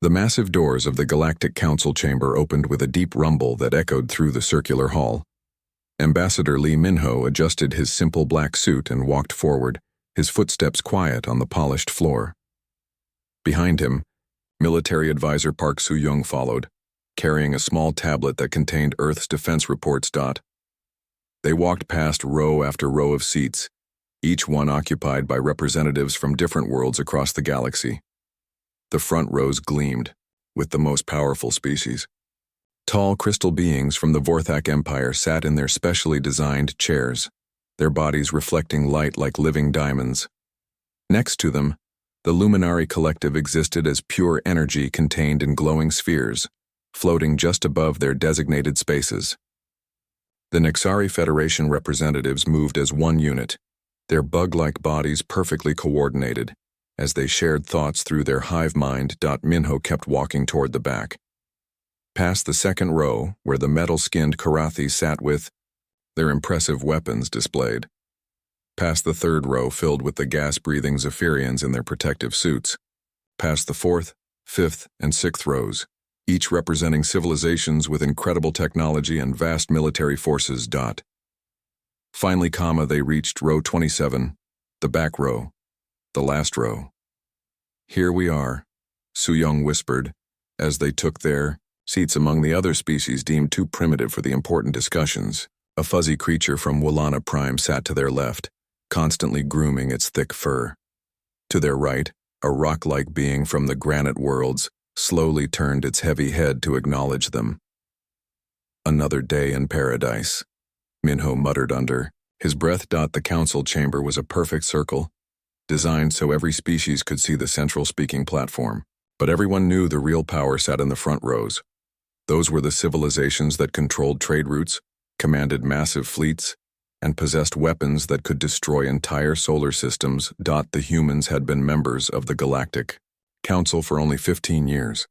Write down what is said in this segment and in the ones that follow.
The massive doors of the Galactic Council chamber opened with a deep rumble that echoed through the circular hall. Ambassador Lee Minho adjusted his simple black suit and walked forward, his footsteps quiet on the polished floor. Behind him, military advisor Park Soo-young followed, carrying a small tablet that contained Earth's defense reports. They walked past row after row of seats, each one occupied by representatives from different worlds across the galaxy. The front rows gleamed, with the most powerful species. Tall crystal beings from the Vorthak Empire sat in their specially designed chairs, their bodies reflecting light like living diamonds. Next to them, the Luminary Collective existed as pure energy contained in glowing spheres, floating just above their designated spaces. The Nexari Federation representatives moved as one unit, their bug-like bodies perfectly coordinated. As they shared thoughts through their hive mind, Minho kept walking toward the back. Past the second row, where the metal-skinned Karathi sat with their impressive weapons displayed. Past the third row filled with the gas-breathing Zephyrians in their protective suits. Past the fourth, fifth, and sixth rows, each representing civilizations with incredible technology and vast military forces. Finally, they reached row 27, the back row, the last row. "Here we are," Soo-young whispered, as they took their seats among the other species deemed too primitive for the important discussions. A fuzzy creature from Wallana Prime sat to their left, constantly grooming its thick fur. To their right, a rock-like being from the granite worlds slowly turned its heavy head to acknowledge them. "Another day in paradise," Minho muttered under his breath. The council chamber was a perfect circle, designed so every species could see the central speaking platform. But everyone knew the real power sat in the front rows. Those were the civilizations that controlled trade routes, commanded massive fleets, and possessed weapons that could destroy entire solar systems. The humans had been members of the Galactic Council for only 15 years.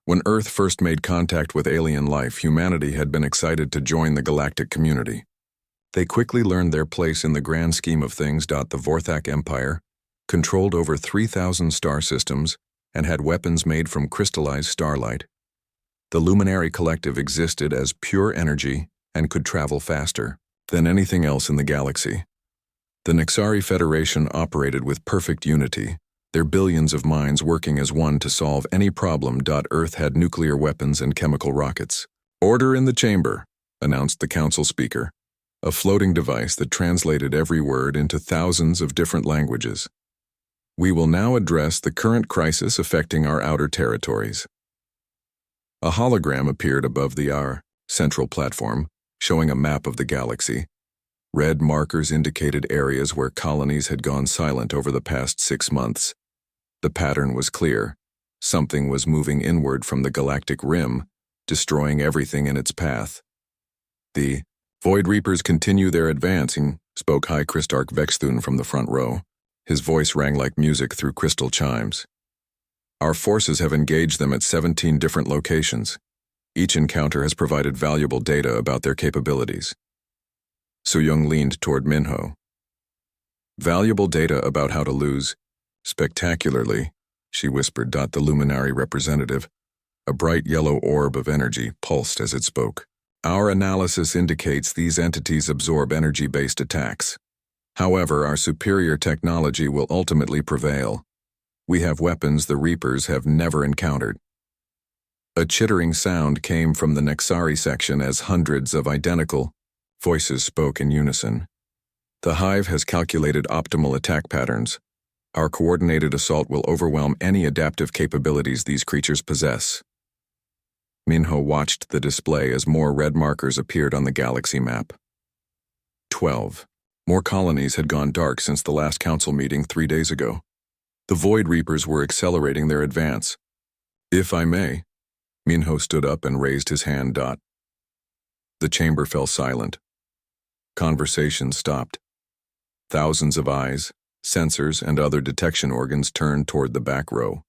When Earth first made contact with alien life, humanity had been excited to join the galactic community. They quickly learned their place in the grand scheme of things. The Vorthak Empire controlled over 3,000 star systems and had weapons made from crystallized starlight. The Luminary Collective existed as pure energy and could travel faster than anything else in the galaxy. The Nexari Federation operated with perfect unity, their billions of minds working as one to solve any problem. Earth had nuclear weapons and chemical rockets. "Order in the chamber," announced the council speaker, a floating device that translated every word into thousands of different languages. "We will now address the current crisis affecting our outer territories." A hologram appeared above our central platform, showing a map of the galaxy. Red markers indicated areas where colonies had gone silent over the past 6 months. The pattern was clear. Something was moving inward from the galactic rim, destroying everything in its path. "The Void Reapers continue their advancing," spoke High Christarch Vexthun from the front row. His voice rang like music through crystal chimes. "Our forces have engaged them at 17 different locations. Each encounter has provided valuable data about their capabilities." Soo-young leaned toward Minho. "Valuable data about how to lose spectacularly," she whispered. The Luminary representative, a bright yellow orb of energy, pulsed as it spoke. "Our analysis indicates these entities absorb energy-based attacks. However, our superior technology will ultimately prevail. We have weapons the Reapers have never encountered." A chittering sound came from the Nexari section as hundreds of identical voices spoke in unison. "The Hive has calculated optimal attack patterns. Our coordinated assault will overwhelm any adaptive capabilities these creatures possess." Minho watched the display as more red markers appeared on the galaxy map. 12. More colonies had gone dark since the last council meeting 3 days ago. The Void Reapers were accelerating their advance. "If I may," Minho stood up and raised his hand. The chamber fell silent. Conversation stopped. Thousands of eyes, sensors, and other detection organs turned toward the back row.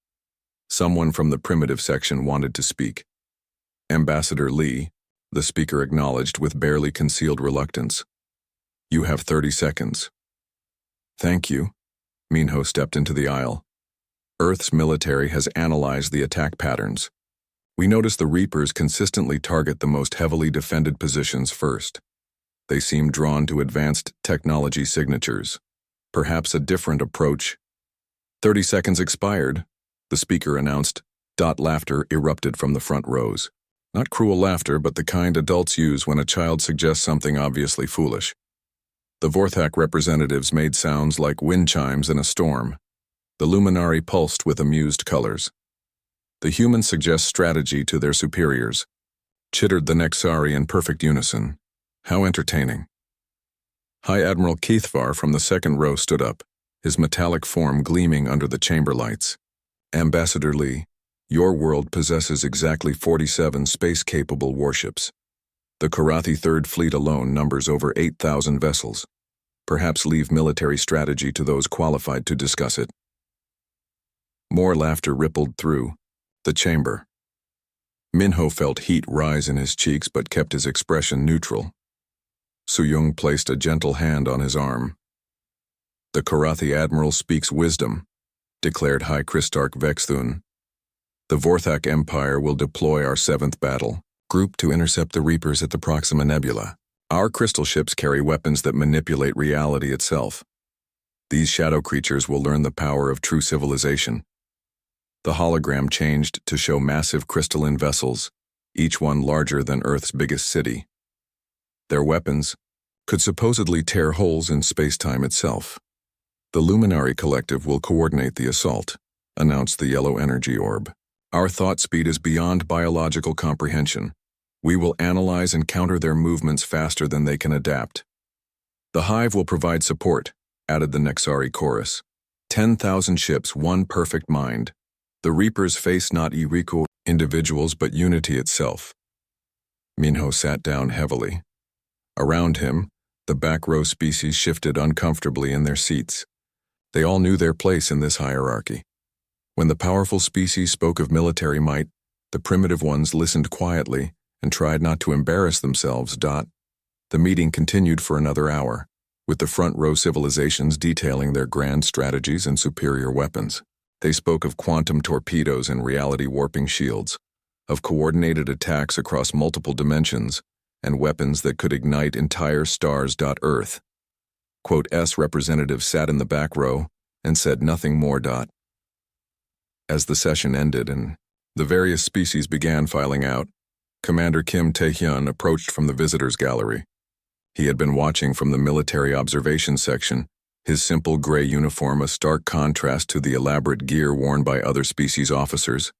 Someone from the primitive section wanted to speak. "Ambassador Lee," the speaker acknowledged with barely concealed reluctance. "You have 30 seconds. "Thank you." Minho stepped into the aisle. Earth's military has analyzed the attack patterns. We notice the Reapers consistently target the most heavily defended positions first. They seem drawn to advanced technology signatures. Perhaps a different approach. 30 seconds expired, the speaker announced. Laughter erupted from the front rows. Not cruel laughter, but the kind adults use when a child suggests something obviously foolish. The Vorthak representatives made sounds like wind chimes in a storm. The luminary pulsed with amused colors. The humans suggest strategy to their superiors. Chittered the Nexari in perfect unison. How entertaining. High Admiral Keithvar from the second row stood up, his metallic form gleaming under the chamber lights. Ambassador Lee, your world possesses exactly 47 space-capable warships. The Karathi Third Fleet alone numbers over 8,000 vessels. Perhaps leave military strategy to those qualified to discuss it. More laughter rippled through the chamber. Minho felt heat rise in his cheeks but kept his expression neutral. Suyung placed a gentle hand on his arm. The Karathi Admiral speaks wisdom, declared High Kristark Vexthun. The Vorthak Empire will deploy our 7th battle group to intercept the Reapers at the Proxima Nebula. Our crystal ships carry weapons that manipulate reality itself. These shadow creatures will learn the power of true civilization. The hologram changed to show massive crystalline vessels, each one larger than Earth's biggest city. Their weapons could supposedly tear holes in space-time itself. The Luminary Collective will coordinate the assault, announced the yellow energy orb. Our thought speed is beyond biological comprehension. We will analyze and counter their movements faster than they can adapt. The Hive will provide support, added the Nexari chorus. 10,000 ships, one perfect mind. The Reapers face not Iriku individuals but unity itself. Minho sat down heavily. Around him, the back row species shifted uncomfortably in their seats. They all knew their place in this hierarchy. When the powerful species spoke of military might, the primitive ones listened quietly and tried not to embarrass themselves. The meeting continued for another hour, with the front row civilizations detailing their grand strategies and superior weapons. They spoke of quantum torpedoes and reality warping shields, of coordinated attacks across multiple dimensions, and weapons that could ignite entire stars. Earth. S representative sat in the back row and said nothing more. As the session ended and the various species began filing out, Commander Kim Tae-hyun approached from the visitors' gallery. He had been watching from the military observation section, his simple gray uniform a stark contrast to the elaborate gear worn by other species officers.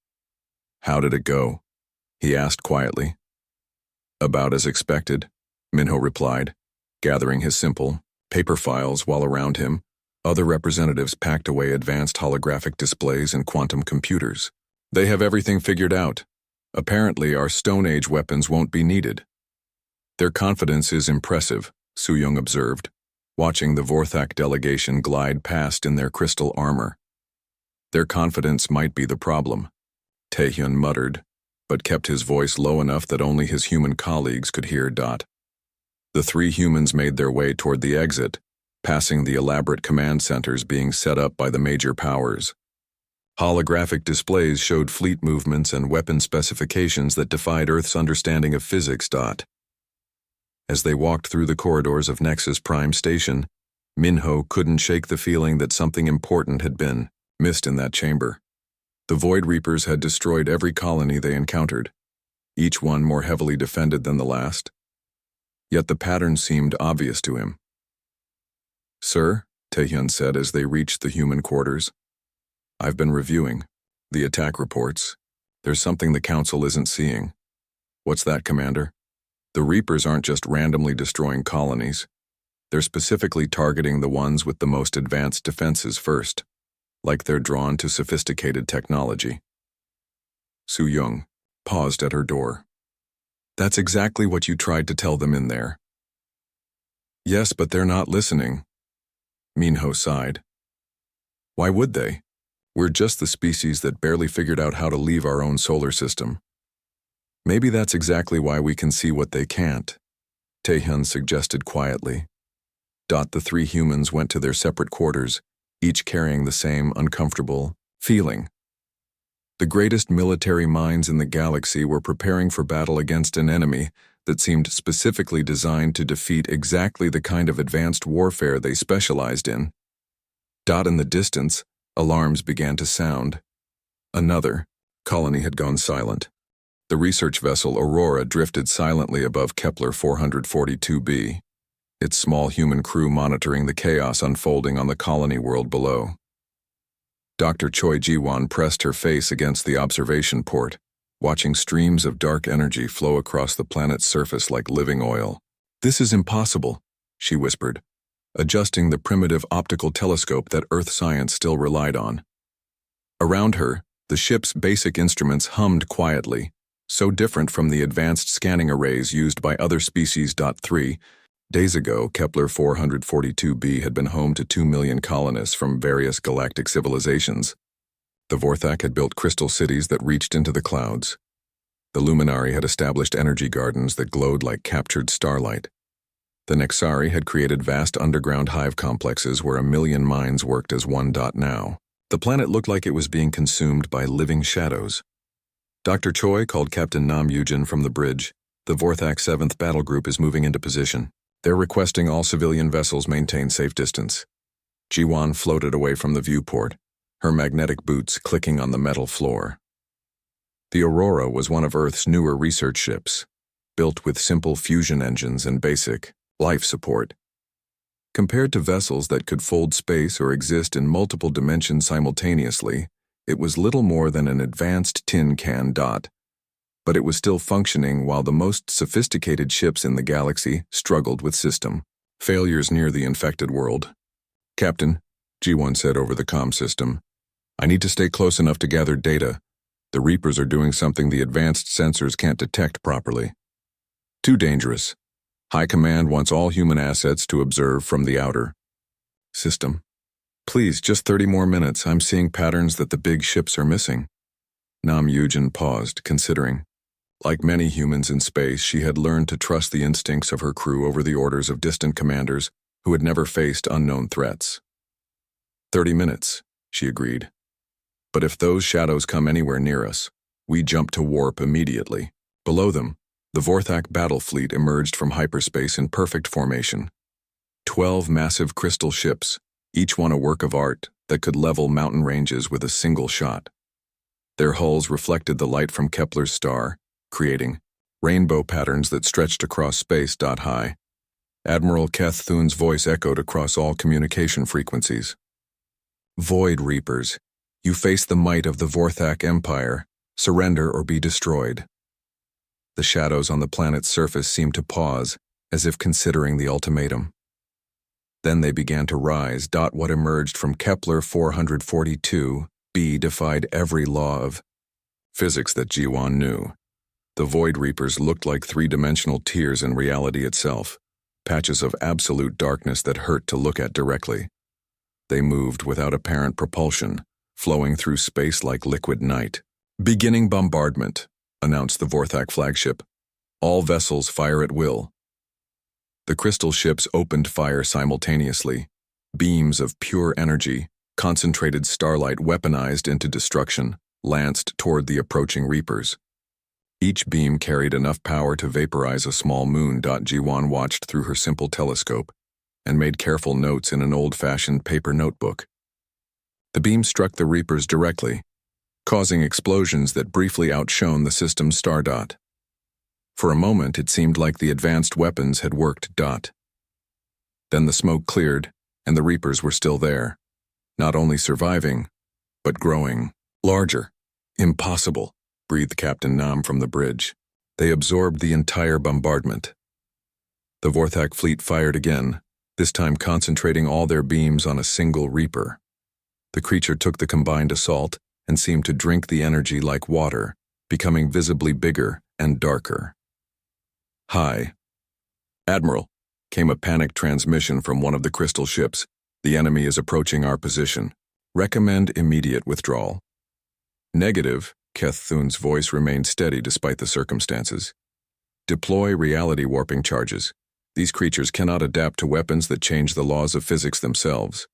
How did it go? He asked quietly. About as expected, Minho replied, gathering his simple paper files while around him, other representatives packed away advanced holographic displays and quantum computers. They have everything figured out. Apparently, our Stone Age weapons won't be needed. Their confidence is impressive, Suyung observed, watching the Vorthak delegation glide past in their crystal armor. Their confidence might be the problem, Tae-hyun muttered, but kept his voice low enough that only his human colleagues could hear. The 3 humans made their way toward the exit, passing the elaborate command centers being set up by the major powers. Holographic displays showed fleet movements and weapon specifications that defied Earth's understanding of physics. As they walked through the corridors of Nexus Prime Station, Minho couldn't shake the feeling that something important had been missed in that chamber. The Void Reapers had destroyed every colony they encountered, each one more heavily defended than the last. Yet the pattern seemed obvious to him. Sir, Tae-hyun said as they reached the human quarters, I've been reviewing the attack reports. There's something the Council isn't seeing. What's that, Commander? The Reapers aren't just randomly destroying colonies. They're specifically targeting the ones with the most advanced defenses first, like they're drawn to sophisticated technology. Suyung paused at her door. That's exactly what you tried to tell them in there. Yes, but they're not listening. Minho sighed. Why would they? We're just the species that barely figured out how to leave our own solar system. Maybe that's exactly why we can see what they can't, Tae-hyun suggested quietly. The 3 humans went to their separate quarters, each carrying the same uncomfortable, Feeling. The greatest military minds in the galaxy were preparing for battle against an enemy that seemed specifically designed to defeat exactly the kind of advanced warfare they specialized in. In the distance, alarms began to sound. Another colony had gone silent. The research vessel Aurora drifted silently above Kepler 442b, its small human crew monitoring the chaos unfolding on the colony world below. Dr. Choi Ji-won pressed her face against the observation port, watching streams of dark energy flow across the planet's surface like living oil. "This is impossible," she whispered, adjusting the primitive optical telescope that Earth science still relied on. Around her, the ship's basic instruments hummed quietly, so different from the advanced scanning arrays used by other species. 3 days ago, Kepler 442b had been home to 2 million colonists from various galactic civilizations. The Vorthak had built crystal cities that reached into the clouds. The Luminari had established energy gardens that glowed like captured starlight. The Nexari had created vast underground hive complexes where 1,000,000 minds worked as one. Now, the planet looked like it was being consumed by living shadows. Dr. Choi called Captain Nam Yujin from the bridge. "The Vorthak 7th Battle Group is moving into position. They're requesting all civilian vessels maintain safe distance." Ji-won floated away from the viewport, her magnetic boots clicking on the metal floor. The Aurora was one of Earth's newer research ships, built with simple fusion engines and basic life support. Compared to vessels that could fold space or exist in multiple dimensions simultaneously, it was little more than an advanced tin can. But it was still functioning while the most sophisticated ships in the galaxy struggled with system failures near the infected world. "Captain," Ji-won said over the comm system, "I need to stay close enough to gather data. The Reapers are doing something the advanced sensors can't detect properly. Too dangerous. High Command wants all human assets to observe from the outer system. Please, just 30 more minutes. I'm seeing patterns that the big ships are missing." Nam Yujin paused, considering. Like many humans in space, she had learned to trust the instincts of her crew over the orders of distant commanders who had never faced unknown threats. 30 minutes, she agreed. "But if those shadows come anywhere near us, we jump to warp immediately." Below them, the Vorthak battle fleet emerged from hyperspace in perfect formation. 12 massive crystal ships, each one a work of art that could level mountain ranges with a single shot. Their hulls reflected the light from Kepler's star, creating rainbow patterns that stretched across space. High. Admiral Keth Thun's voice echoed across all communication frequencies. "Void Reapers, you face the might of the Vorthak Empire. Surrender or be destroyed." The shadows on the planet's surface seemed to pause, as if considering the ultimatum. Then they began to rise. What emerged from Kepler 442b defied every law of physics that Ji-won knew. The Void Reapers looked like three-dimensional tears in reality itself, patches of absolute darkness that hurt to look at directly. They moved without apparent propulsion, flowing through space like liquid night. "Beginning bombardment," announced the Vorthak flagship. "All vessels fire at will." The crystal ships opened fire simultaneously. Beams of pure energy, concentrated starlight weaponized into destruction, lanced toward the approaching Reapers. Each beam carried enough power to vaporize a small moon. Ji-won watched through her simple telescope and made careful notes in an old-fashioned paper notebook. The beam struck the Reapers directly, causing explosions that briefly outshone the system's star. For a moment, it seemed like the advanced weapons had worked. Then the smoke cleared, and the Reapers were still there, not only surviving, but growing larger. "Impossible," breathed Captain Nam from the bridge. They absorbed the entire bombardment. The Vorthak fleet fired again, this time concentrating all their beams on a single Reaper. The creature took the combined assault and seemed to drink the energy like water, becoming visibly bigger and darker. "Hi. Admiral," came a panicked transmission from one of the crystal ships. "The enemy is approaching our position. Recommend immediate withdrawal." "Negative." Keth Thun's voice remained steady despite the circumstances. "Deploy reality warping charges. These creatures cannot adapt to weapons that change the laws of physics themselves."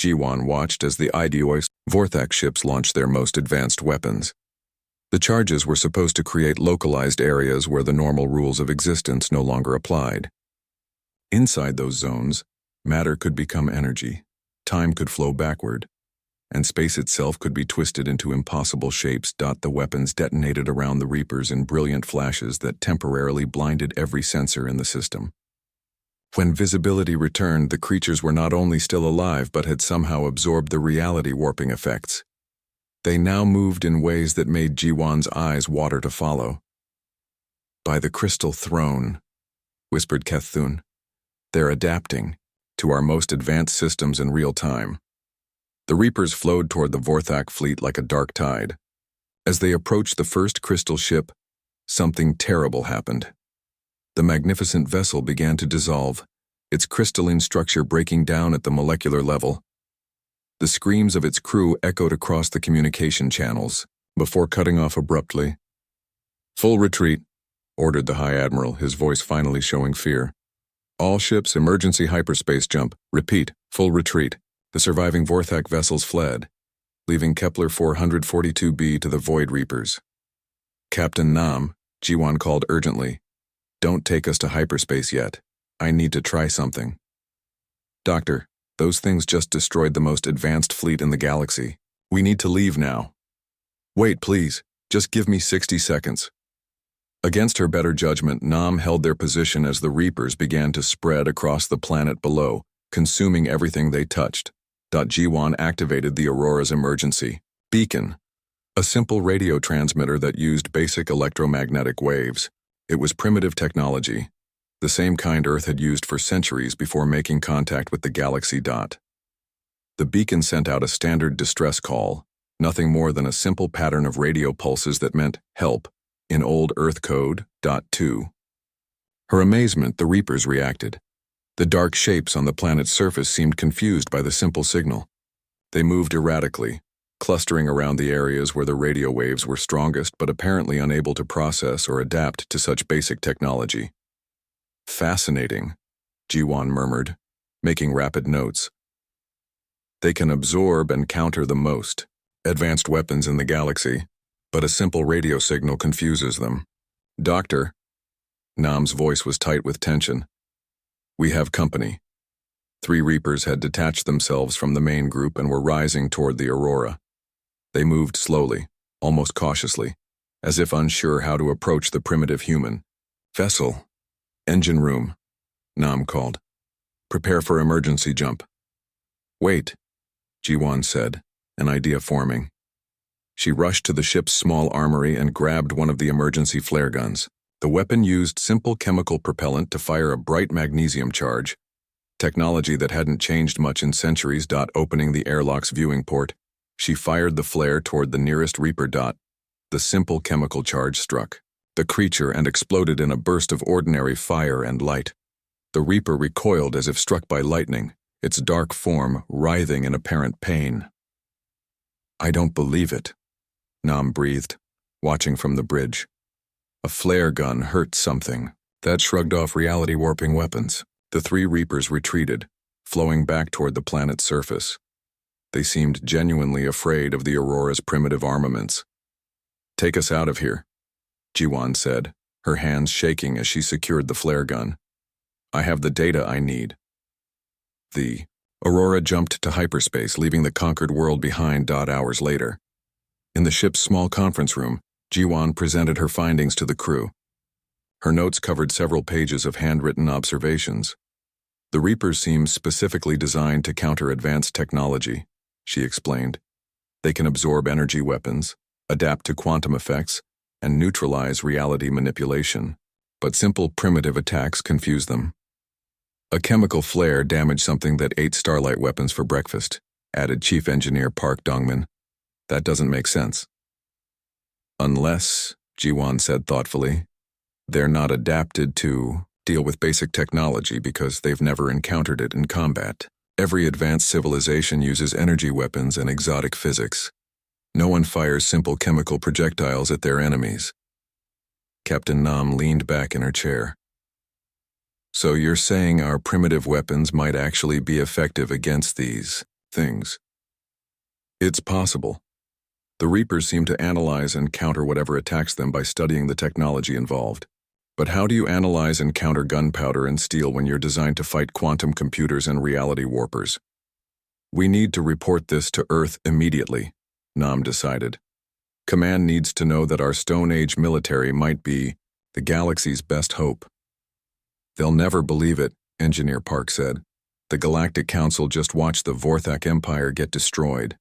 Jiwan watched as the HFY Vorthak ships launched their most advanced weapons. The charges were supposed to create localized areas where the normal rules of existence no longer applied. Inside those zones, matter could become energy, time could flow backward, and space itself could be twisted into impossible shapes. The weapons detonated around the Reapers in brilliant flashes that temporarily blinded every sensor in the system. When visibility returned, the creatures were not only still alive but had somehow absorbed the reality warping effects. They now moved in ways that made Jiwan's eyes water to follow. "By the Crystal Throne," whispered Kethun, "they're adapting to our most advanced systems in real time." The Reapers flowed toward the Vorthak fleet like a dark tide. As they approached the first crystal ship, something terrible happened. The magnificent vessel began to dissolve, its crystalline structure breaking down at the molecular level. The screams of its crew echoed across the communication channels, before cutting off abruptly. "Full retreat," ordered the High Admiral, his voice finally showing fear. "All ships, emergency hyperspace jump. Repeat, full retreat." The surviving Vorthak vessels fled, leaving Kepler 442b to the Void Reapers. "Captain Nam," Jiwan called urgently, "don't take us to hyperspace yet. I need to try something." "Doctor, those things just destroyed the most advanced fleet in the galaxy. We need to leave now." "Wait, please. Just give me 60 seconds. Against her better judgment, Nam held their position as the Reapers began to spread across the planet below, consuming everything they touched. Jiwan activated the Aurora's emergency beacon, a simple radio transmitter that used basic electromagnetic waves. It was primitive technology, the same kind Earth had used for centuries before making contact with the galaxy. The beacon sent out a standard distress call, nothing more than a simple pattern of radio pulses that meant help in old Earth code. To her amazement, the Reapers reacted. The dark shapes on the planet's surface seemed confused by the simple signal. They moved erratically, clustering around the areas where the radio waves were strongest but apparently unable to process or adapt to such basic technology. "Fascinating," Jiwan murmured, making rapid notes. "They can absorb and counter the most advanced weapons in the galaxy, but a simple radio signal confuses them." "Doctor," Nam's voice was tight with tension, "we have company." 3 Reapers had detached themselves from the main group and were rising toward the Aurora. They moved slowly, almost cautiously, as if unsure how to approach the primitive human. "Vessel. Engine room," Nam called. "Prepare for emergency jump." "Wait," Jiwan said, an idea forming. She rushed to the ship's small armory and grabbed one of the emergency flare guns. The weapon used simple chemical propellant to fire a bright magnesium charge, technology that hadn't changed much in centuries. Opening the airlock's viewing port, she fired the flare toward the nearest Reaper. The simple chemical charge struck the creature and exploded in a burst of ordinary fire and light. The Reaper recoiled as if struck by lightning, its dark form writhing in apparent pain. "I don't believe it," Nam breathed, watching from the bridge. A flare gun hurt something. That shrugged off reality-warping weapons. The 3 Reapers retreated, flowing back toward the planet's surface. They seemed genuinely afraid of the Aurora's primitive armaments. "Take us out of here," Jiwan said, her hands shaking as she secured the flare gun. "I have the data I need." The Aurora jumped to hyperspace, leaving the conquered world behind. Hours later, in the ship's small conference room, Jiwan presented her findings to the crew. Her notes covered several pages of handwritten observations. "The Reapers seem specifically designed to counter advanced technology," she explained. "They can absorb energy weapons, adapt to quantum effects, and neutralize reality manipulation. But simple primitive attacks confuse them. A chemical flare damaged something that ate Starlight weapons for breakfast," added Chief Engineer Park Dongman. "That doesn't make sense." "Unless," Jiwan said thoughtfully, "they're not adapted to deal with basic technology because they've never encountered it in combat. Every advanced civilization uses energy weapons and exotic physics. No one fires simple chemical projectiles at their enemies." Captain Nam leaned back in her chair. "So you're saying our primitive weapons might actually be effective against these things. It's possible. The Reapers seem to analyze and counter whatever attacks them by studying the technology involved. But how do you analyze and counter gunpowder and steel when you're designed to fight quantum computers and reality warpers? We need to report this to Earth immediately, Nam decided. Command needs to know that our Stone Age military might be the galaxy's best hope. They'll never believe it, Engineer Park said. The Galactic Council just watched the Vorthak Empire get destroyed.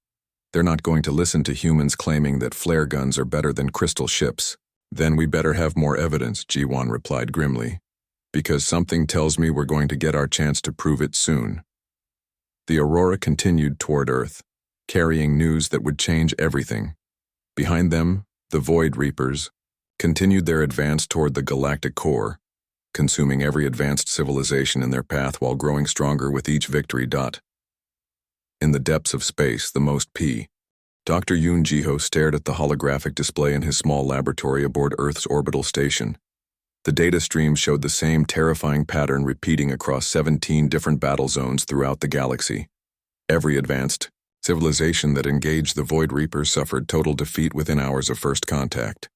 They're not going to listen to humans claiming that flare guns are better than crystal ships. Then we better have more evidence, Jiwan replied grimly. Because something tells me we're going to get our chance to prove it soon. The Aurora continued toward Earth, carrying news that would change everything. Behind them, the Void Reapers continued their advance toward the galactic core, consuming every advanced civilization in their path while growing stronger with each victory. In the depths of space, the most Dr. Yoon Jiho stared at the holographic display in his small laboratory aboard Earth's orbital station. The data stream showed the same terrifying pattern repeating across 17 different battle zones throughout the galaxy. Every advanced civilization that engaged the Void Reapers suffered total defeat within hours of first contact.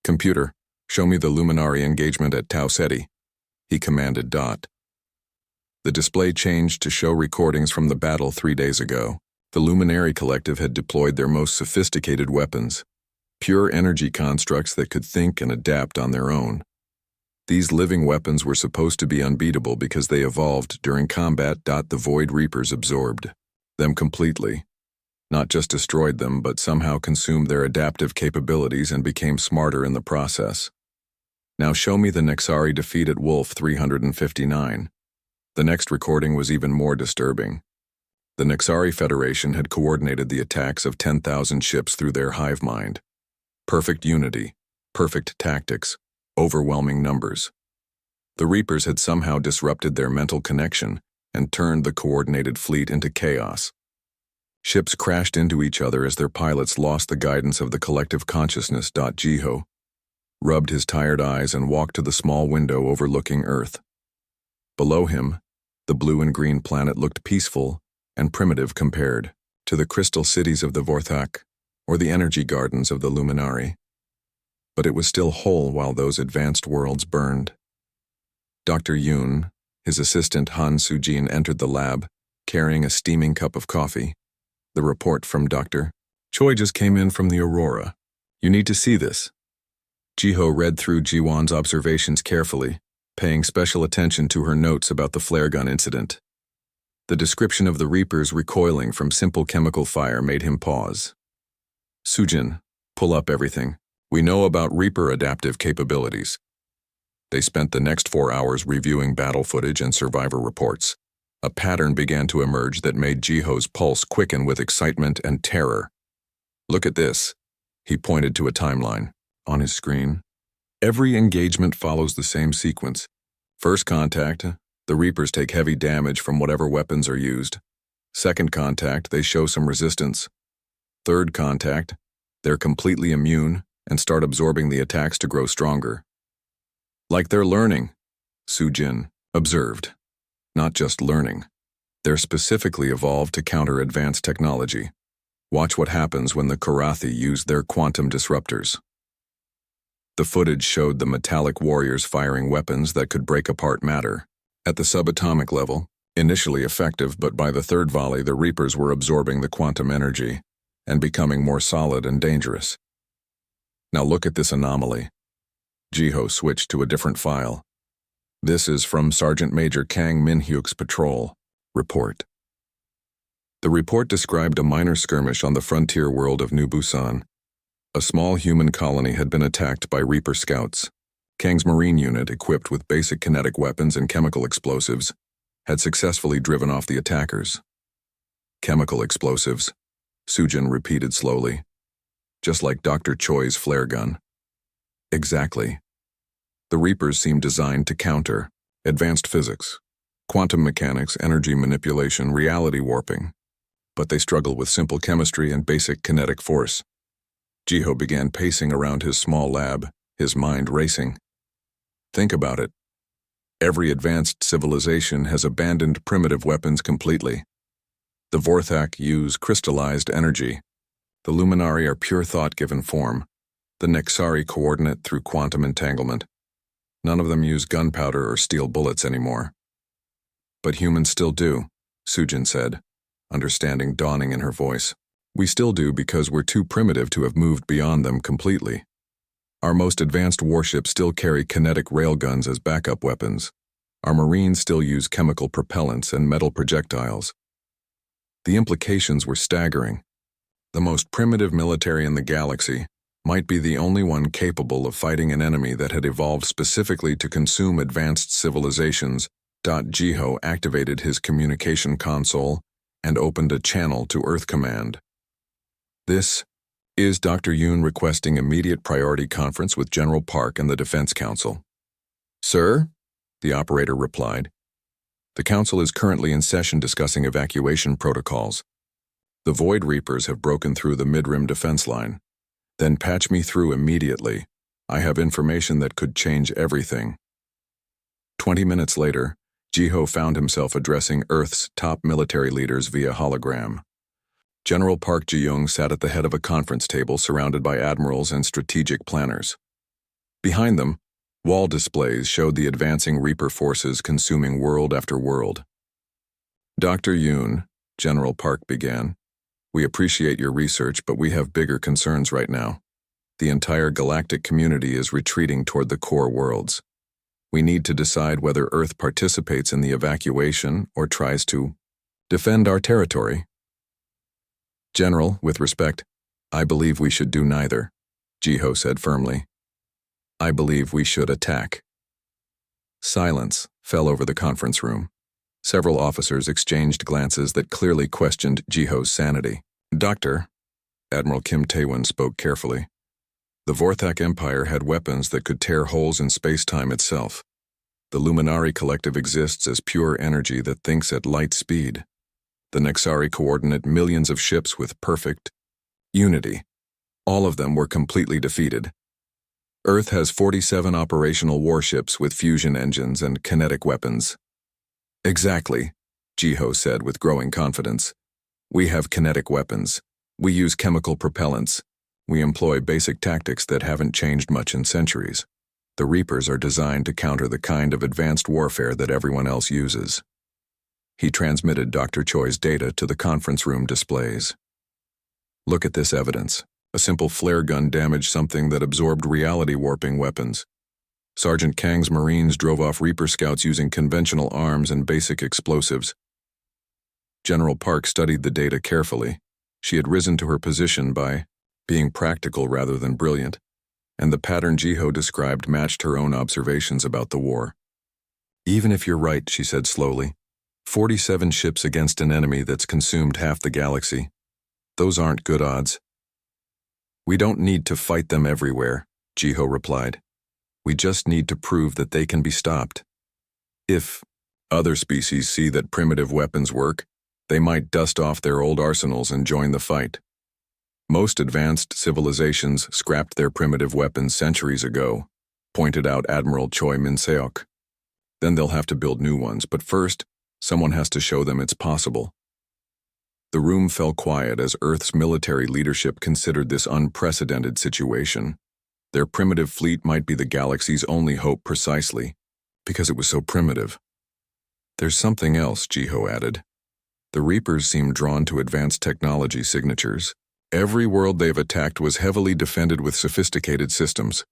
Computer, show me the Luminari engagement at Tau Ceti, he commanded. The display changed to show recordings from the battle 3 days ago. The Luminari Collective had deployed their most sophisticated weapons, pure energy constructs that could think and adapt on their own. These living weapons were supposed to be unbeatable because they evolved during combat. The Void Reapers absorbed them completely, not just destroyed them but somehow consumed their adaptive capabilities and became smarter in the process. Now show me the Nexari defeat at Wolf 359. The next recording was even more disturbing. The Nexari Federation had coordinated the attacks of 10,000 ships through their hive mind. Perfect unity, perfect tactics, overwhelming numbers. The Reapers had somehow disrupted their mental connection and turned the coordinated fleet into chaos. Ships crashed into each other as their pilots lost the guidance of the collective consciousness. Jiho rubbed his tired eyes and walked to the small window overlooking Earth. Below him, the blue and green planet looked peaceful and primitive compared to the crystal cities of the Vorthak or the energy gardens of the Luminari. But it was still whole while those advanced worlds burned. Dr. Yoon, his assistant Han Sujin, entered the lab, carrying a steaming cup of coffee. The report from Dr. Choi just came in from the Aurora. You need to see this. Jiho read through Jiwan's observations carefully, paying special attention to her notes about the flare gun incident. The description of the Reapers recoiling from simple chemical fire made him pause. Sujin, pull up everything we know about Reaper adaptive capabilities. They spent the next 4 hours reviewing battle footage and survivor reports. A pattern began to emerge that made Jiho's pulse quicken with excitement and terror. Look at this. He pointed to a timeline on his screen. Every engagement follows the same sequence. First contact, the Reapers take heavy damage from whatever weapons are used. Second contact, they show some resistance. Third contact, they're completely immune and start absorbing the attacks to grow stronger. Like they're learning, Sujin observed. Not just learning. They're specifically evolved to counter advanced technology. Watch what happens when the Karathi use their quantum disruptors. The footage showed the metallic warriors firing weapons that could break apart matter. At the subatomic level, initially effective, but by the third volley the Reapers were absorbing the quantum energy and becoming more solid and dangerous. Now look at this anomaly. Jiho switched to a different file. This is from Sergeant Major Kang Min-hyuk's patrol report. The report described a minor skirmish on the frontier world of New Busan. A small human colony had been attacked by Reaper scouts. Kang's Marine unit, equipped with basic kinetic weapons and chemical explosives, had successfully driven off the attackers. Chemical explosives, Sujin repeated slowly. Just like Dr. Choi's flare gun. Exactly. The Reapers seemed designed to counter advanced physics, quantum mechanics, energy manipulation, reality warping. But they struggle with simple chemistry and basic kinetic force. Jiho began pacing around his small lab, his mind racing. Think about it. Every advanced civilization has abandoned primitive weapons completely. The Vorthak use crystallized energy. The Luminari are pure thought given form. The Nexari coordinate through quantum entanglement. None of them use gunpowder or steel bullets anymore. But humans still do, Sujin said, understanding dawning in her voice. We still do because we're too primitive to have moved beyond them completely. Our most advanced warships still carry kinetic railguns as backup weapons. Our Marines still use chemical propellants and metal projectiles. The implications were staggering. The most primitive military in the galaxy might be the only one capable of fighting an enemy that had evolved specifically to consume advanced civilizations. Jiho activated his communication console and opened a channel to Earth Command. This is Dr. Yoon requesting immediate priority conference with General Park and the Defense Council. Sir? The operator replied. The Council is currently in session discussing evacuation protocols. The Void Reapers have broken through the mid-rim defense line. Then patch me through immediately. I have information that could change everything. 20 minutes later, Jiho found himself addressing Earth's top military leaders via hologram. General Park Ji-young sat at the head of a conference table surrounded by admirals and strategic planners. Behind them, wall displays showed the advancing Reaper forces consuming world after world. Dr. Yoon, General Park began, we appreciate your research, but we have bigger concerns right now. The entire galactic community is retreating toward the core worlds. We need to decide whether Earth participates in the evacuation or tries to defend our territory. General, with respect, I believe we should do neither, Jiho said firmly. I believe we should attack. Silence fell over the conference room. Several officers exchanged glances that clearly questioned Jiho's sanity. Doctor, Admiral Kim Tae-won spoke carefully. The Vorthak Empire had weapons that could tear holes in space-time itself. The Luminari Collective exists as pure energy that thinks at light speed. The Nexari coordinate millions of ships with perfect unity. All of them were completely defeated. Earth has 47 operational warships with fusion engines and kinetic weapons. Exactly, Jiho said with growing confidence. We have kinetic weapons. We use chemical propellants. We employ basic tactics that haven't changed much in centuries. The Reapers are designed to counter the kind of advanced warfare that everyone else uses. He transmitted Dr. Choi's data to the conference room displays. Look at this evidence. A simple flare gun damaged something that absorbed reality warping weapons. Sergeant Kang's Marines drove off Reaper scouts using conventional arms and basic explosives. General Park studied the data carefully. She had risen to her position by being practical rather than brilliant, and the pattern Jiho described matched her own observations about the war. Even if you're right, she said slowly, 47 ships against an enemy that's consumed half the galaxy. Those aren't good odds. We don't need to fight them everywhere, Jiho replied. We just need to prove that they can be stopped. If other species see that primitive weapons work, they might dust off their old arsenals and join the fight. Most advanced civilizations scrapped their primitive weapons centuries ago, pointed out Admiral Choi Min-seok. Then they'll have to build new ones, but first, someone has to show them it's possible. The room fell quiet as Earth's military leadership considered this unprecedented situation. Their primitive fleet might be the galaxy's only hope precisely, because it was so primitive. There's something else, Jiho added. The Reapers seem drawn to advanced technology signatures. Every world they've attacked was heavily defended with sophisticated systems.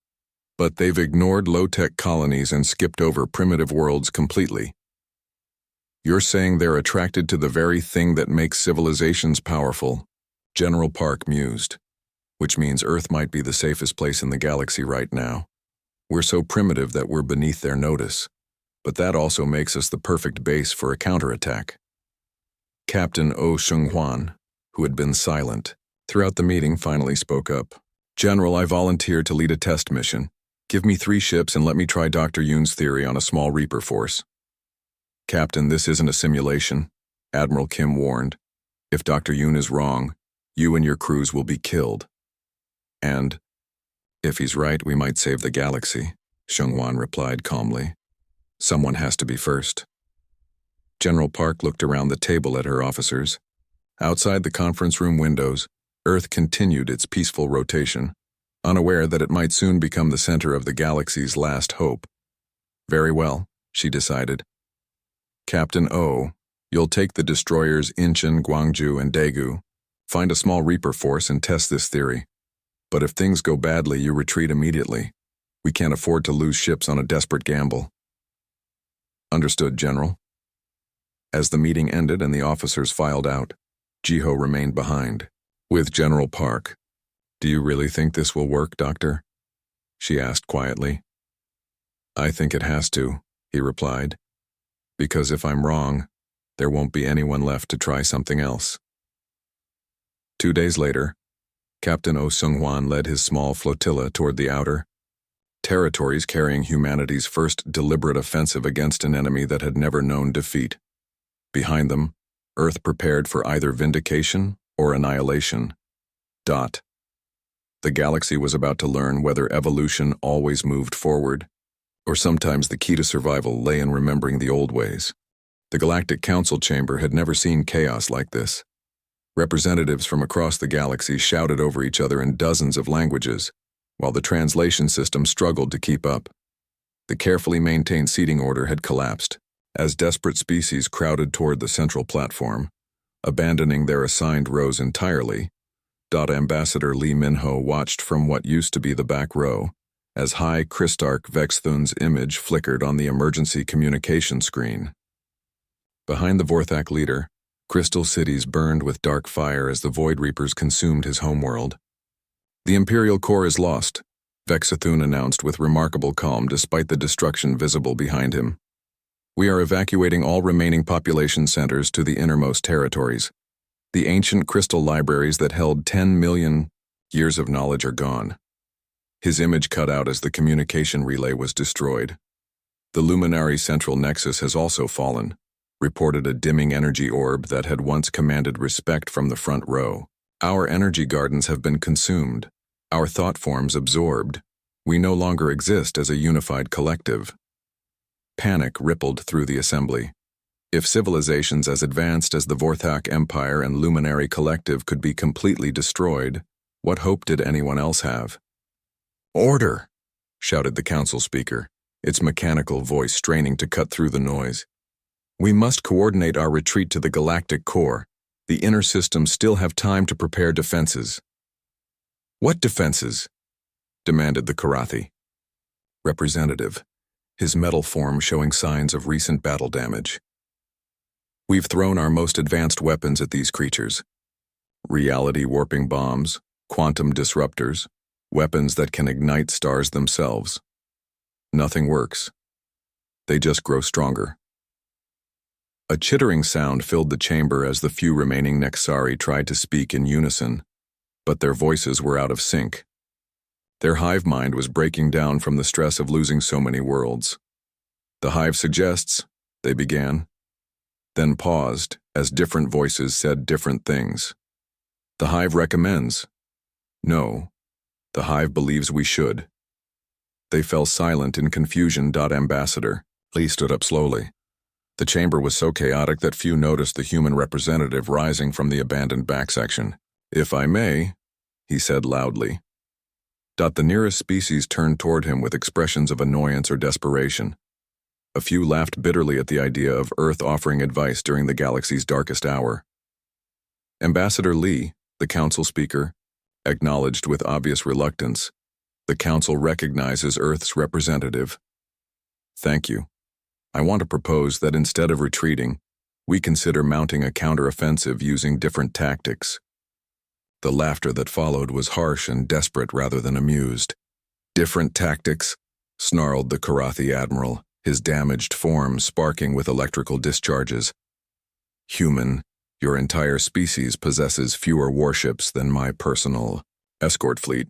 But they've ignored low-tech colonies and skipped over primitive worlds completely. You're saying they're attracted to the very thing that makes civilizations powerful, General Park mused, which means Earth might be the safest place in the galaxy right now. We're so primitive that we're beneath their notice, but that also makes us the perfect base for a counterattack. Captain Oh Seung-hwan, who had been silent throughout the meeting, finally spoke up. General, I volunteer to lead a test mission. Give me 3 ships and let me try Dr. Yoon's theory on a small Reaper force. Captain, this isn't a simulation, Admiral Kim warned. If Dr. Yoon is wrong, you and your crews will be killed. And, if he's right, we might save the galaxy, Seung-hwan replied calmly. Someone has to be first. General Park looked around the table at her officers. Outside the conference room windows, Earth continued its peaceful rotation, unaware that it might soon become the center of the galaxy's last hope. Very well, she decided. Captain O, you'll take the destroyers Incheon, Gwangju, and Daegu. Find a small Reaper force and test this theory. But if things go badly, you retreat immediately. We can't afford to lose ships on a desperate gamble. Understood, General. As the meeting ended and the officers filed out, Jiho remained behind, with General Park. Do you really think this will work, Doctor? She asked quietly. I think it has to, he replied. Because if I'm wrong, there won't be anyone left to try something else. 2 days later, Captain Oh Seung-hwan led his small flotilla toward the outer territories, carrying humanity's first deliberate offensive against an enemy that had never known defeat. Behind them, Earth prepared for either vindication or annihilation. The galaxy was about to learn whether evolution always moved forward, or sometimes the key to survival lay in remembering the old ways. The Galactic Council chamber had never seen chaos like this. Representatives from across the galaxy shouted over each other in dozens of languages, while the translation system struggled to keep up. The carefully maintained seating order had collapsed, as desperate species crowded toward the central platform, abandoning their assigned rows entirely. Ambassador Lee Min-ho watched from what used to be the back row, as High Christarch Vexthun's image flickered on the emergency communication screen. Behind the Vorthak leader, crystal cities burned with dark fire as the Void Reapers consumed his homeworld. The Imperial core is lost, Vexthun announced with remarkable calm despite the destruction visible behind him. We are evacuating all remaining population centers to the innermost territories. The ancient crystal libraries that held 10 million years of knowledge are gone. His image cut out as the communication relay was destroyed. The luminary central nexus has also fallen, reported a dimming energy orb that had once commanded respect from the front row. Our energy gardens have been consumed, our thought forms absorbed. We no longer exist as a unified collective. Panic rippled through the assembly. If civilizations as advanced as the Vorthak Empire and Luminary Collective could be completely destroyed, what hope did anyone else have? Order! Shouted the council speaker, its mechanical voice straining to cut through the noise. We must coordinate our retreat to the galactic core. The inner systems still have time to prepare defenses. What defenses? Demanded the Karathi representative, his metal form showing signs of recent battle damage. We've thrown our most advanced weapons at these creatures. Reality-warping bombs, quantum disruptors, weapons that can ignite stars themselves. Nothing works. They just grow stronger. A chittering sound filled the chamber as the few remaining Nexari tried to speak in unison, but their voices were out of sync. Their hive mind was breaking down from the stress of losing so many worlds. The hive suggests, they began, then paused as different voices said different things. The hive recommends. No, the hive believes we should. They fell silent in confusion. Ambassador Lee stood up slowly. The chamber was so chaotic that few noticed the human representative rising from the abandoned back section. If I may, he said loudly. The nearest species turned toward him with expressions of annoyance or desperation. A few laughed bitterly at the idea of Earth offering advice during the galaxy's darkest hour. Ambassador Lee, the council speaker, acknowledged with obvious reluctance. The council recognizes Earth's representative. Thank you. I want to propose that instead of retreating, we consider mounting a counteroffensive using different tactics. The laughter that followed was harsh and desperate rather than amused. Different tactics, snarled the Karathi admiral, his damaged form sparking with electrical discharges. Human, your entire species possesses fewer warships than my personal escort fleet.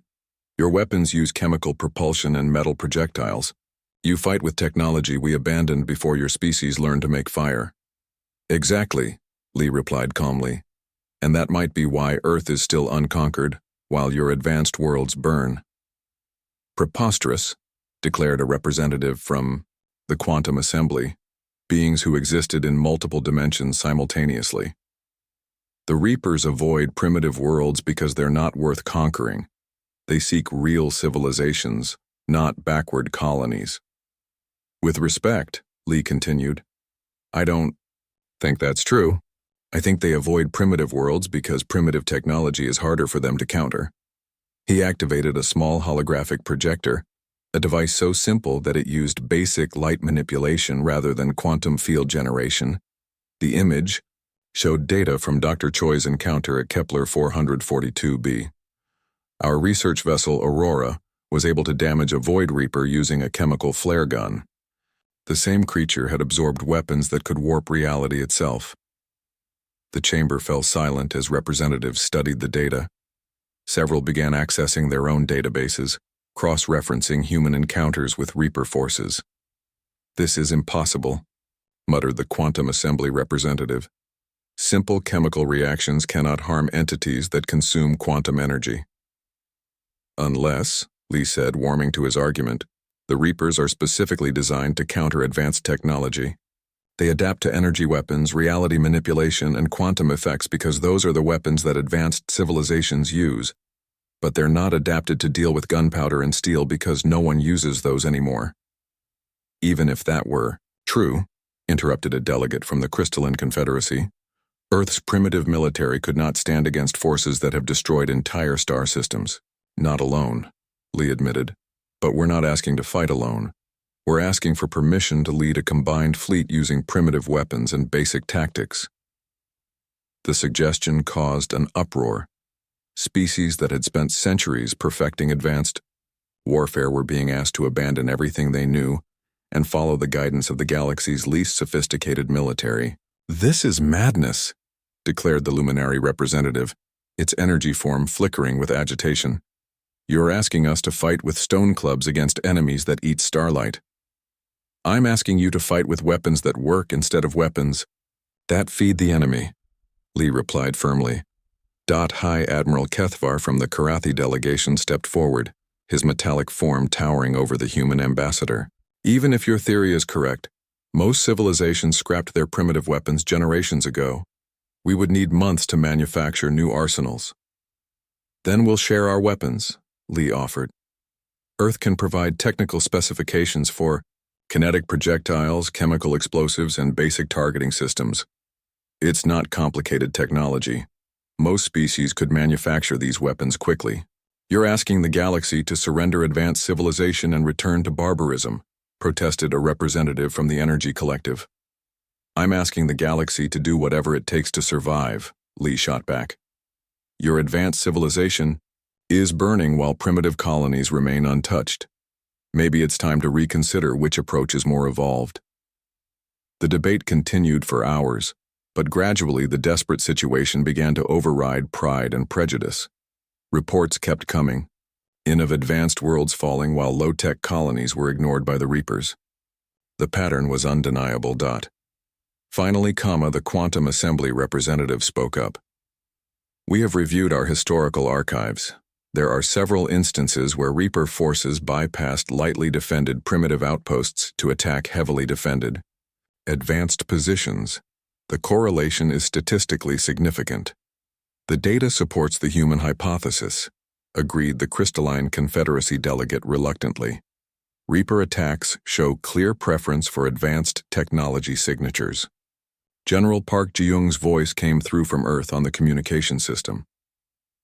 Your weapons use chemical propulsion and metal projectiles. You fight with technology we abandoned before your species learned to make fire. Exactly, Lee replied calmly. And that might be why Earth is still unconquered, while your advanced worlds burn. Preposterous, declared a representative from the Quantum Assembly, beings who existed in multiple dimensions simultaneously. The Reapers avoid primitive worlds because they're not worth conquering. They seek real civilizations, not backward colonies. With respect, Lee continued, I don't think that's true. I think they avoid primitive worlds because primitive technology is harder for them to counter. He activated a small holographic projector, a device so simple that it used basic light manipulation rather than quantum field generation. The image showed data from Dr. Choi's encounter at Kepler 442b. Our research vessel, Aurora, was able to damage a Void Reaper using a chemical flare gun. The same creature had absorbed weapons that could warp reality itself. The chamber fell silent as representatives studied the data. Several began accessing their own databases, cross-referencing human encounters with Reaper forces. This is impossible, muttered the quantum assembly representative. Simple chemical reactions cannot harm entities that consume quantum energy. Unless, Lee said, warming to his argument, the Reapers are specifically designed to counter advanced technology. They adapt to energy weapons, reality manipulation, and quantum effects because those are the weapons that advanced civilizations use. But they're not adapted to deal with gunpowder and steel because no one uses those anymore. Even if that were true, interrupted a delegate from the Crystalline Confederacy, Earth's primitive military could not stand against forces that have destroyed entire star systems. Not alone, Lee admitted. But we're not asking to fight alone. We're asking for permission to lead a combined fleet using primitive weapons and basic tactics. The suggestion caused an uproar. Species that had spent centuries perfecting advanced warfare were being asked to abandon everything they knew and follow the guidance of the galaxy's least sophisticated military. This is madness, declared the Luminary representative, its energy form flickering with agitation. You're asking us to fight with stone clubs against enemies that eat starlight. I'm asking you to fight with weapons that work instead of weapons that feed the enemy, Lee replied firmly. High Admiral Kethvar from the Karathi delegation stepped forward, his metallic form towering over the human ambassador. Even if your theory is correct, most civilizations scrapped their primitive weapons generations ago. We would need months to manufacture new arsenals. Then we'll share our weapons, Lee offered. Earth can provide technical specifications for kinetic projectiles, chemical explosives, and basic targeting systems. It's not complicated technology. Most species could manufacture these weapons quickly. You're asking the galaxy to surrender advanced civilization and return to barbarism, protested a representative from the Energy Collective. I'm asking the galaxy to do whatever it takes to survive, Lee shot back. Your advanced civilization is burning while primitive colonies remain untouched. Maybe it's time to reconsider which approach is more evolved. The debate continued for hours, but gradually the desperate situation began to override pride and prejudice. Reports kept coming, of advanced worlds falling while low-tech colonies were ignored by the Reapers. The pattern was undeniable. Finally, the quantum assembly representative spoke up. We have reviewed our historical archives. There are several instances where Reaper forces bypassed lightly defended primitive outposts to attack heavily defended, advanced positions. The correlation is statistically significant. The data supports the human hypothesis, agreed the Crystalline Confederacy delegate reluctantly. Reaper attacks show clear preference for advanced technology signatures. General Park Ji-young's voice came through from Earth on the communication system.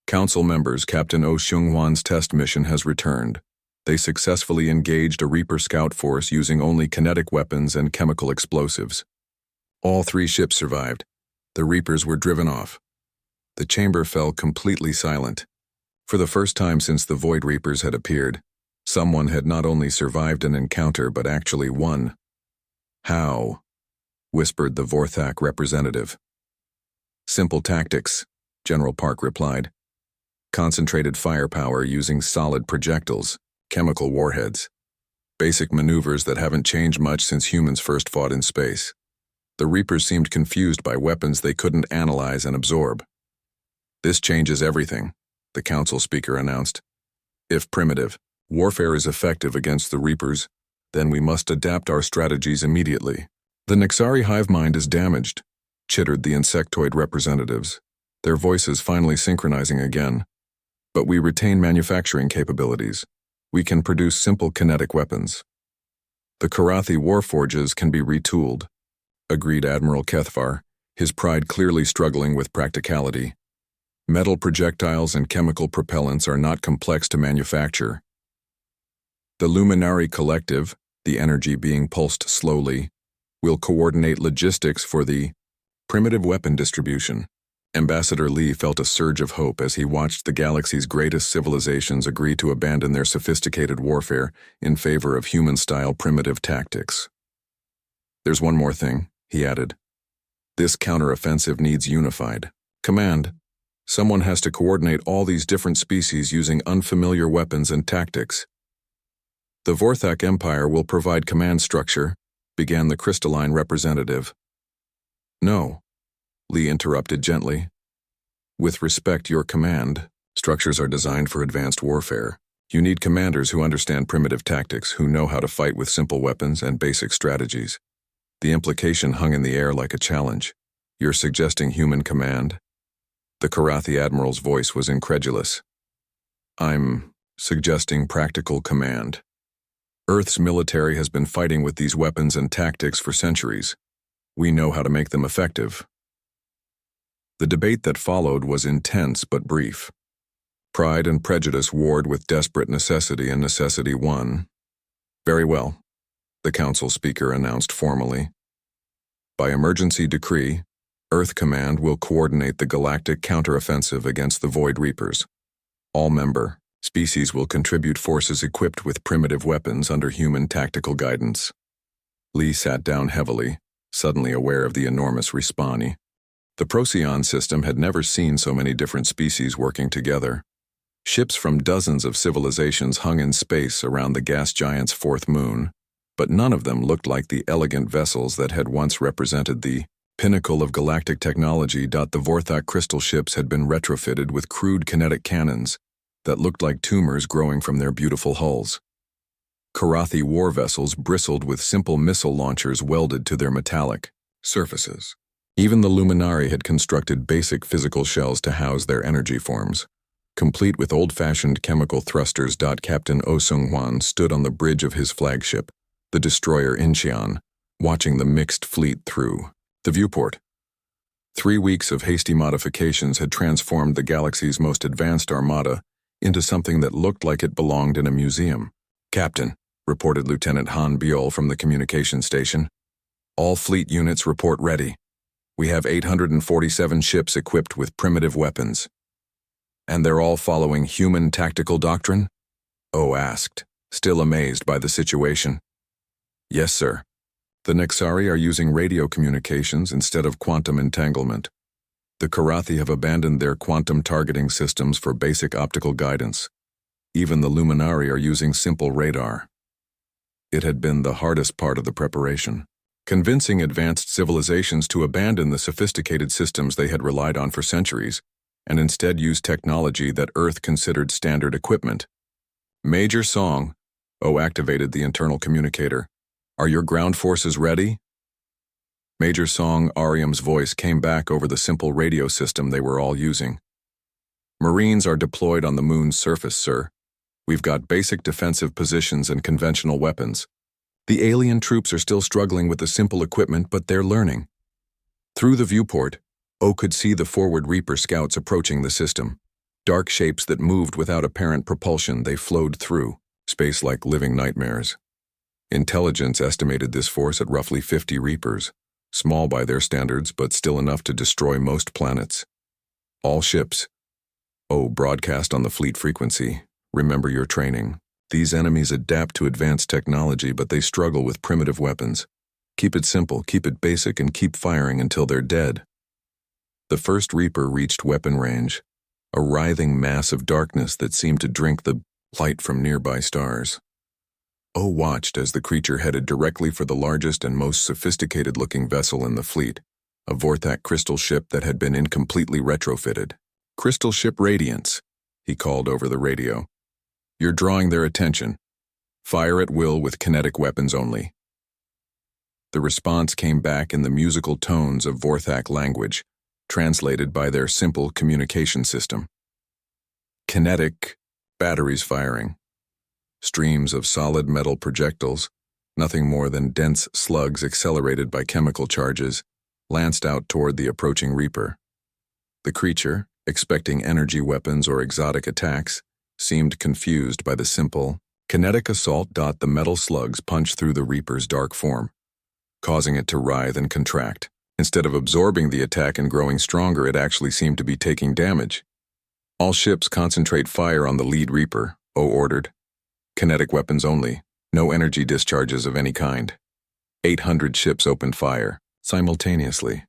Council members, Captain Oh Seung-hwan's test mission has returned. They successfully engaged a Reaper scout force using only kinetic weapons and chemical explosives. All 3 ships survived. The Reapers were driven off. The chamber fell completely silent. For the first time since the Void Reapers had appeared, someone had not only survived an encounter but actually won. How? Whispered the Vorthak representative. Simple tactics, General Park replied. Concentrated firepower using solid projectiles, chemical warheads. Basic maneuvers that haven't changed much since humans first fought in space. The Reapers seemed confused by weapons they couldn't analyze and absorb. This changes everything, the council speaker announced. If primitive warfare is effective against the Reapers, then we must adapt our strategies immediately. The Nexari hive mind is damaged, chittered the insectoid representatives. their voices finally synchronizing again. But we retain manufacturing capabilities. We can produce simple kinetic weapons. The Karathi warforges can be retooled, agreed Admiral Kethvar, his pride clearly struggling with practicality. Metal projectiles and chemical propellants are not complex to manufacture. The Luminari Collective, the energy being pulsed slowly, will coordinate logistics for the primitive weapon distribution. Ambassador Lee felt a surge of hope as he watched the galaxy's greatest civilizations agree to abandon their sophisticated warfare in favor of human-style primitive tactics. There's one more thing, he added. This counteroffensive needs unified command. Someone has to coordinate all these different species using unfamiliar weapons and tactics. The Vorthak Empire will provide command structure, began the crystalline representative. No, Lee interrupted gently. With respect, your command structures are designed for advanced warfare. You need commanders who understand primitive tactics, who know how to fight with simple weapons and basic strategies. The implication hung in the air like a challenge. You're suggesting human command? The Karathi admiral's voice was incredulous. I'm suggesting practical command. Earth's military has been fighting with these weapons and tactics for centuries. We know how to make them effective. The debate that followed was intense but brief. Pride and prejudice warred with desperate necessity, and necessity won. Very well, the council speaker announced formally. By emergency decree, Earth Command will coordinate the galactic counteroffensive against the Void Reapers. All member species will contribute forces equipped with primitive weapons under human tactical guidance. Lee sat down heavily, suddenly aware of the enormous respawn. The Procyon system had never seen so many different species working together. Ships from dozens of civilizations hung in space around the gas giant's fourth moon, but none of them looked like the elegant vessels that had once represented the pinnacle of galactic technology. The Vorthak crystal ships had been retrofitted with crude kinetic cannons that looked like tumors growing from their beautiful hulls. Karathi war vessels bristled with simple missile launchers welded to their metallic surfaces. Even the Luminari had constructed basic physical shells to house their energy forms, complete with old-fashioned chemical thrusters. Captain Oh Seung-hwan stood on the bridge of his flagship, the destroyer Incheon, watching the mixed fleet through the viewport. 3 weeks of hasty modifications had transformed the galaxy's most advanced armada into something that looked like it belonged in a museum. Captain, reported Lieutenant Han Biol from the communication station. All fleet units report ready. We have 847 ships equipped with primitive weapons. And they're all following human tactical doctrine? Oh asked, still amazed by the situation. Yes, sir. The Nexari are using radio communications instead of quantum entanglement. The Karathi have abandoned their quantum targeting systems for basic optical guidance. Even the Luminari are using simple radar. It had been the hardest part of the preparation. Convincing advanced civilizations to abandon the sophisticated systems they had relied on for centuries, and instead use technology that Earth considered standard equipment. Major Song, activated the internal communicator. Are your ground forces ready? Major Song Ariam's voice came back over the simple radio system they were all using. Marines are deployed on the moon's surface, sir. We've got basic defensive positions and conventional weapons. The alien troops are still struggling with the simple equipment, but they're learning. Through the viewport, O could see the forward Reaper scouts approaching the system. Dark shapes that moved without apparent propulsion, they flowed through, space like living nightmares. Intelligence estimated this force at roughly 50 Reapers, small by their standards, but still enough to destroy most planets. All ships. O broadcast on the fleet frequency. Remember your training. These enemies adapt to advanced technology, but they struggle with primitive weapons. Keep it simple, keep it basic, and keep firing until they're dead. The first Reaper reached weapon range, a writhing mass of darkness that seemed to drink the light from nearby stars. O watched as the creature headed directly for the largest and most sophisticated-looking vessel in the fleet, a Vorthak crystal ship that had been incompletely retrofitted. Crystal Ship Radiance, he called over the radio. You're drawing their attention. Fire at will with kinetic weapons only. The response came back in the musical tones of Vorthak language, translated by their simple communication system. Kinetic, batteries firing. Streams of solid metal projectiles, nothing more than dense slugs accelerated by chemical charges, lanced out toward the approaching Reaper. The creature, expecting energy weapons or exotic attacks, seemed confused by the simple, kinetic assault. The metal slugs punched through the Reaper's dark form, causing it to writhe and contract. Instead of absorbing the attack and growing stronger, it actually seemed to be taking damage. All ships concentrate fire on the lead Reaper, O ordered. Kinetic weapons only, no energy discharges of any kind. 800 ships opened fire, simultaneously.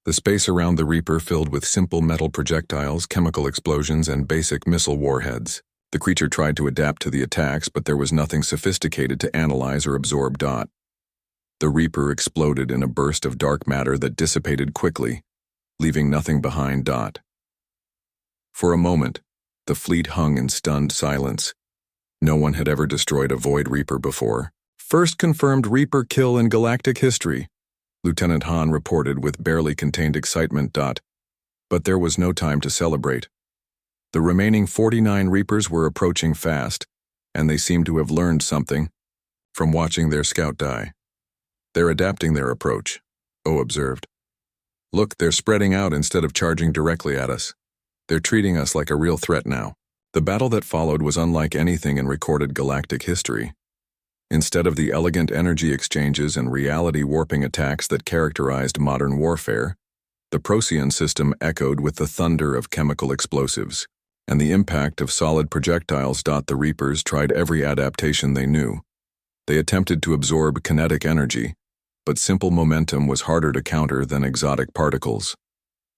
The space around the Reaper filled with simple metal projectiles, chemical explosions, and basic missile warheads. The creature tried to adapt to the attacks, but there was nothing sophisticated to analyze or absorb. The Reaper exploded in a burst of dark matter that dissipated quickly, leaving nothing behind. For a moment, the fleet hung in stunned silence. No one had ever destroyed a Void Reaper before. First confirmed Reaper kill in galactic history, Lieutenant Han reported with barely contained excitement. But there was no time to celebrate. The remaining 49 Reapers were approaching fast, and they seemed to have learned something from watching their scout die. They're adapting their approach, O observed. Look, they're spreading out instead of charging directly at us. They're treating us like a real threat now. The battle that followed was unlike anything in recorded galactic history. Instead of the elegant energy exchanges and reality-warping attacks that characterized modern warfare, the Procyon system echoed with the thunder of chemical explosives and the impact of solid projectiles. The Reapers tried every adaptation they knew. They attempted to absorb kinetic energy, but simple momentum was harder to counter than exotic particles.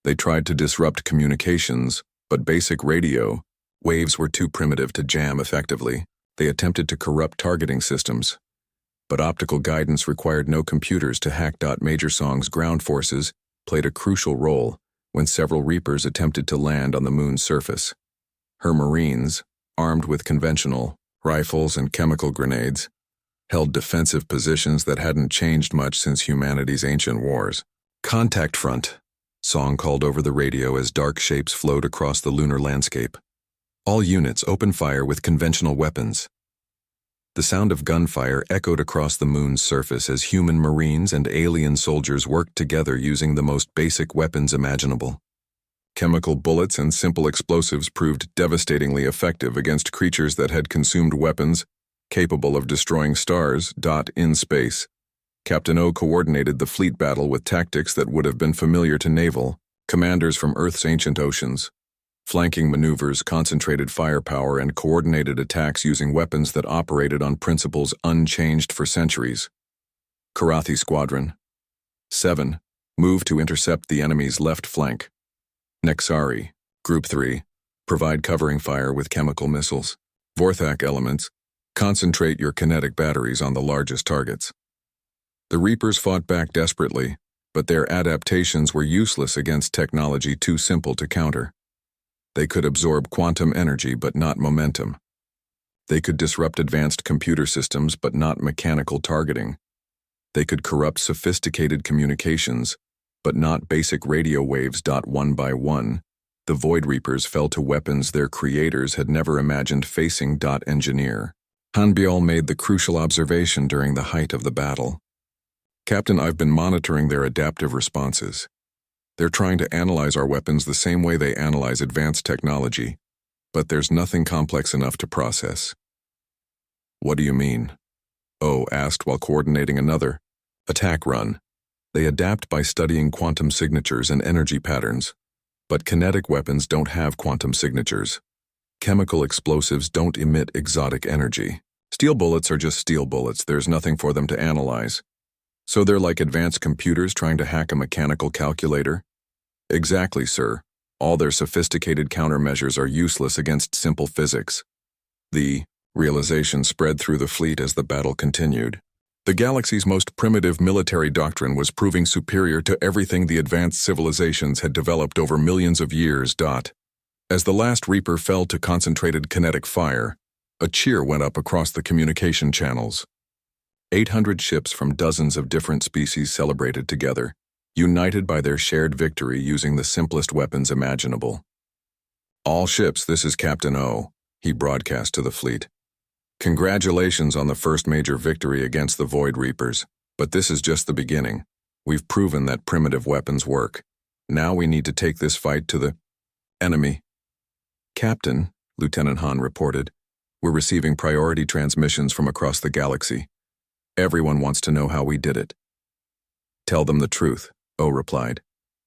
They tried to disrupt communications, but basic radio waves were too primitive to jam effectively. They attempted to corrupt targeting systems, but optical guidance required no computers to hack. Major Song's ground forces played a crucial role when several Reapers attempted to land on the moon's surface. Her Marines, armed with conventional rifles and chemical grenades, held defensive positions that hadn't changed much since humanity's ancient wars. Contact front, Song called over the radio as dark shapes flowed across the lunar landscape. All units open fire with conventional weapons. The sound of gunfire echoed across the moon's surface as human Marines and alien soldiers worked together using the most basic weapons imaginable. Chemical bullets and simple explosives proved devastatingly effective against creatures that had consumed weapons capable of destroying stars. In space, Captain O coordinated the fleet battle with tactics that would have been familiar to naval commanders from Earth's ancient oceans. Flanking maneuvers, concentrated firepower, and coordinated attacks using weapons that operated on principles unchanged for centuries. Karathi Squadron 7. Move to intercept the enemy's left flank. Nexari, Group 3. Provide covering fire with chemical missiles. Vorthak elements. Concentrate your kinetic batteries on the largest targets. The Reapers fought back desperately, but their adaptations were useless against technology too simple to counter. They could absorb quantum energy but not momentum. They could disrupt advanced computer systems but not mechanical targeting. They could corrupt sophisticated communications but not basic radio waves. One by one, the Void Reapers fell to weapons their creators had never imagined facing. Engineer Hanbiol made the crucial observation during the height of the battle. Captain, I've been monitoring their adaptive responses. They're trying to analyze our weapons the same way they analyze advanced technology, but there's nothing complex enough to process. What do you mean? O asked while coordinating another attack run. They adapt by studying quantum signatures and energy patterns, but kinetic weapons don't have quantum signatures. Chemical explosives don't emit exotic energy. Steel bullets are just steel bullets. There's nothing for them to analyze. So they're like advanced computers trying to hack a mechanical calculator? Exactly, sir. All their sophisticated countermeasures are useless against simple physics. The realization spread through the fleet as the battle continued. The galaxy's most primitive military doctrine was proving superior to everything the advanced civilizations had developed over millions of years. As the last Reaper fell to concentrated kinetic fire, a cheer went up across the communication channels. 800 ships from dozens of different species celebrated together. united by their shared victory using the simplest weapons imaginable. "All ships, this is Captain O," he broadcast to the fleet. "Congratulations on the first major victory against the Void Reapers, but this is just the beginning. We've proven that primitive weapons work. Now we need to take this fight to the enemy." "Captain," Lieutenant Han reported, "we're receiving priority transmissions from across the galaxy. Everyone wants to know how we did it." "Tell them the truth," O replied.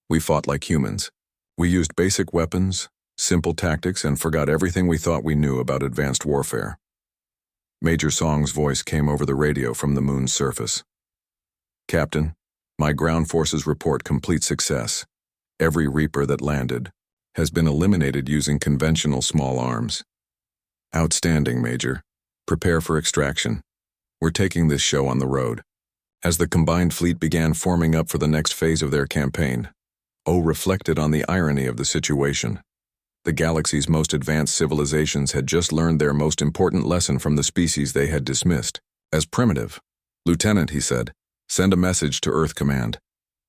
"We fought like humans. We used basic weapons, simple tactics, and forgot everything we thought we knew about advanced warfare." Major Song's voice came over the radio from the moon's surface. "Captain, my ground forces report complete success. Every Reaper that landed has been eliminated using conventional small arms." "Outstanding, Major. Prepare for extraction. We're taking this show on the road." As the combined fleet began forming up for the next phase of their campaign, O reflected on the irony of the situation. The galaxy's most advanced civilizations had just learned their most important lesson from the species they had dismissed as primitive. "Lieutenant," he said, "send a message to Earth Command.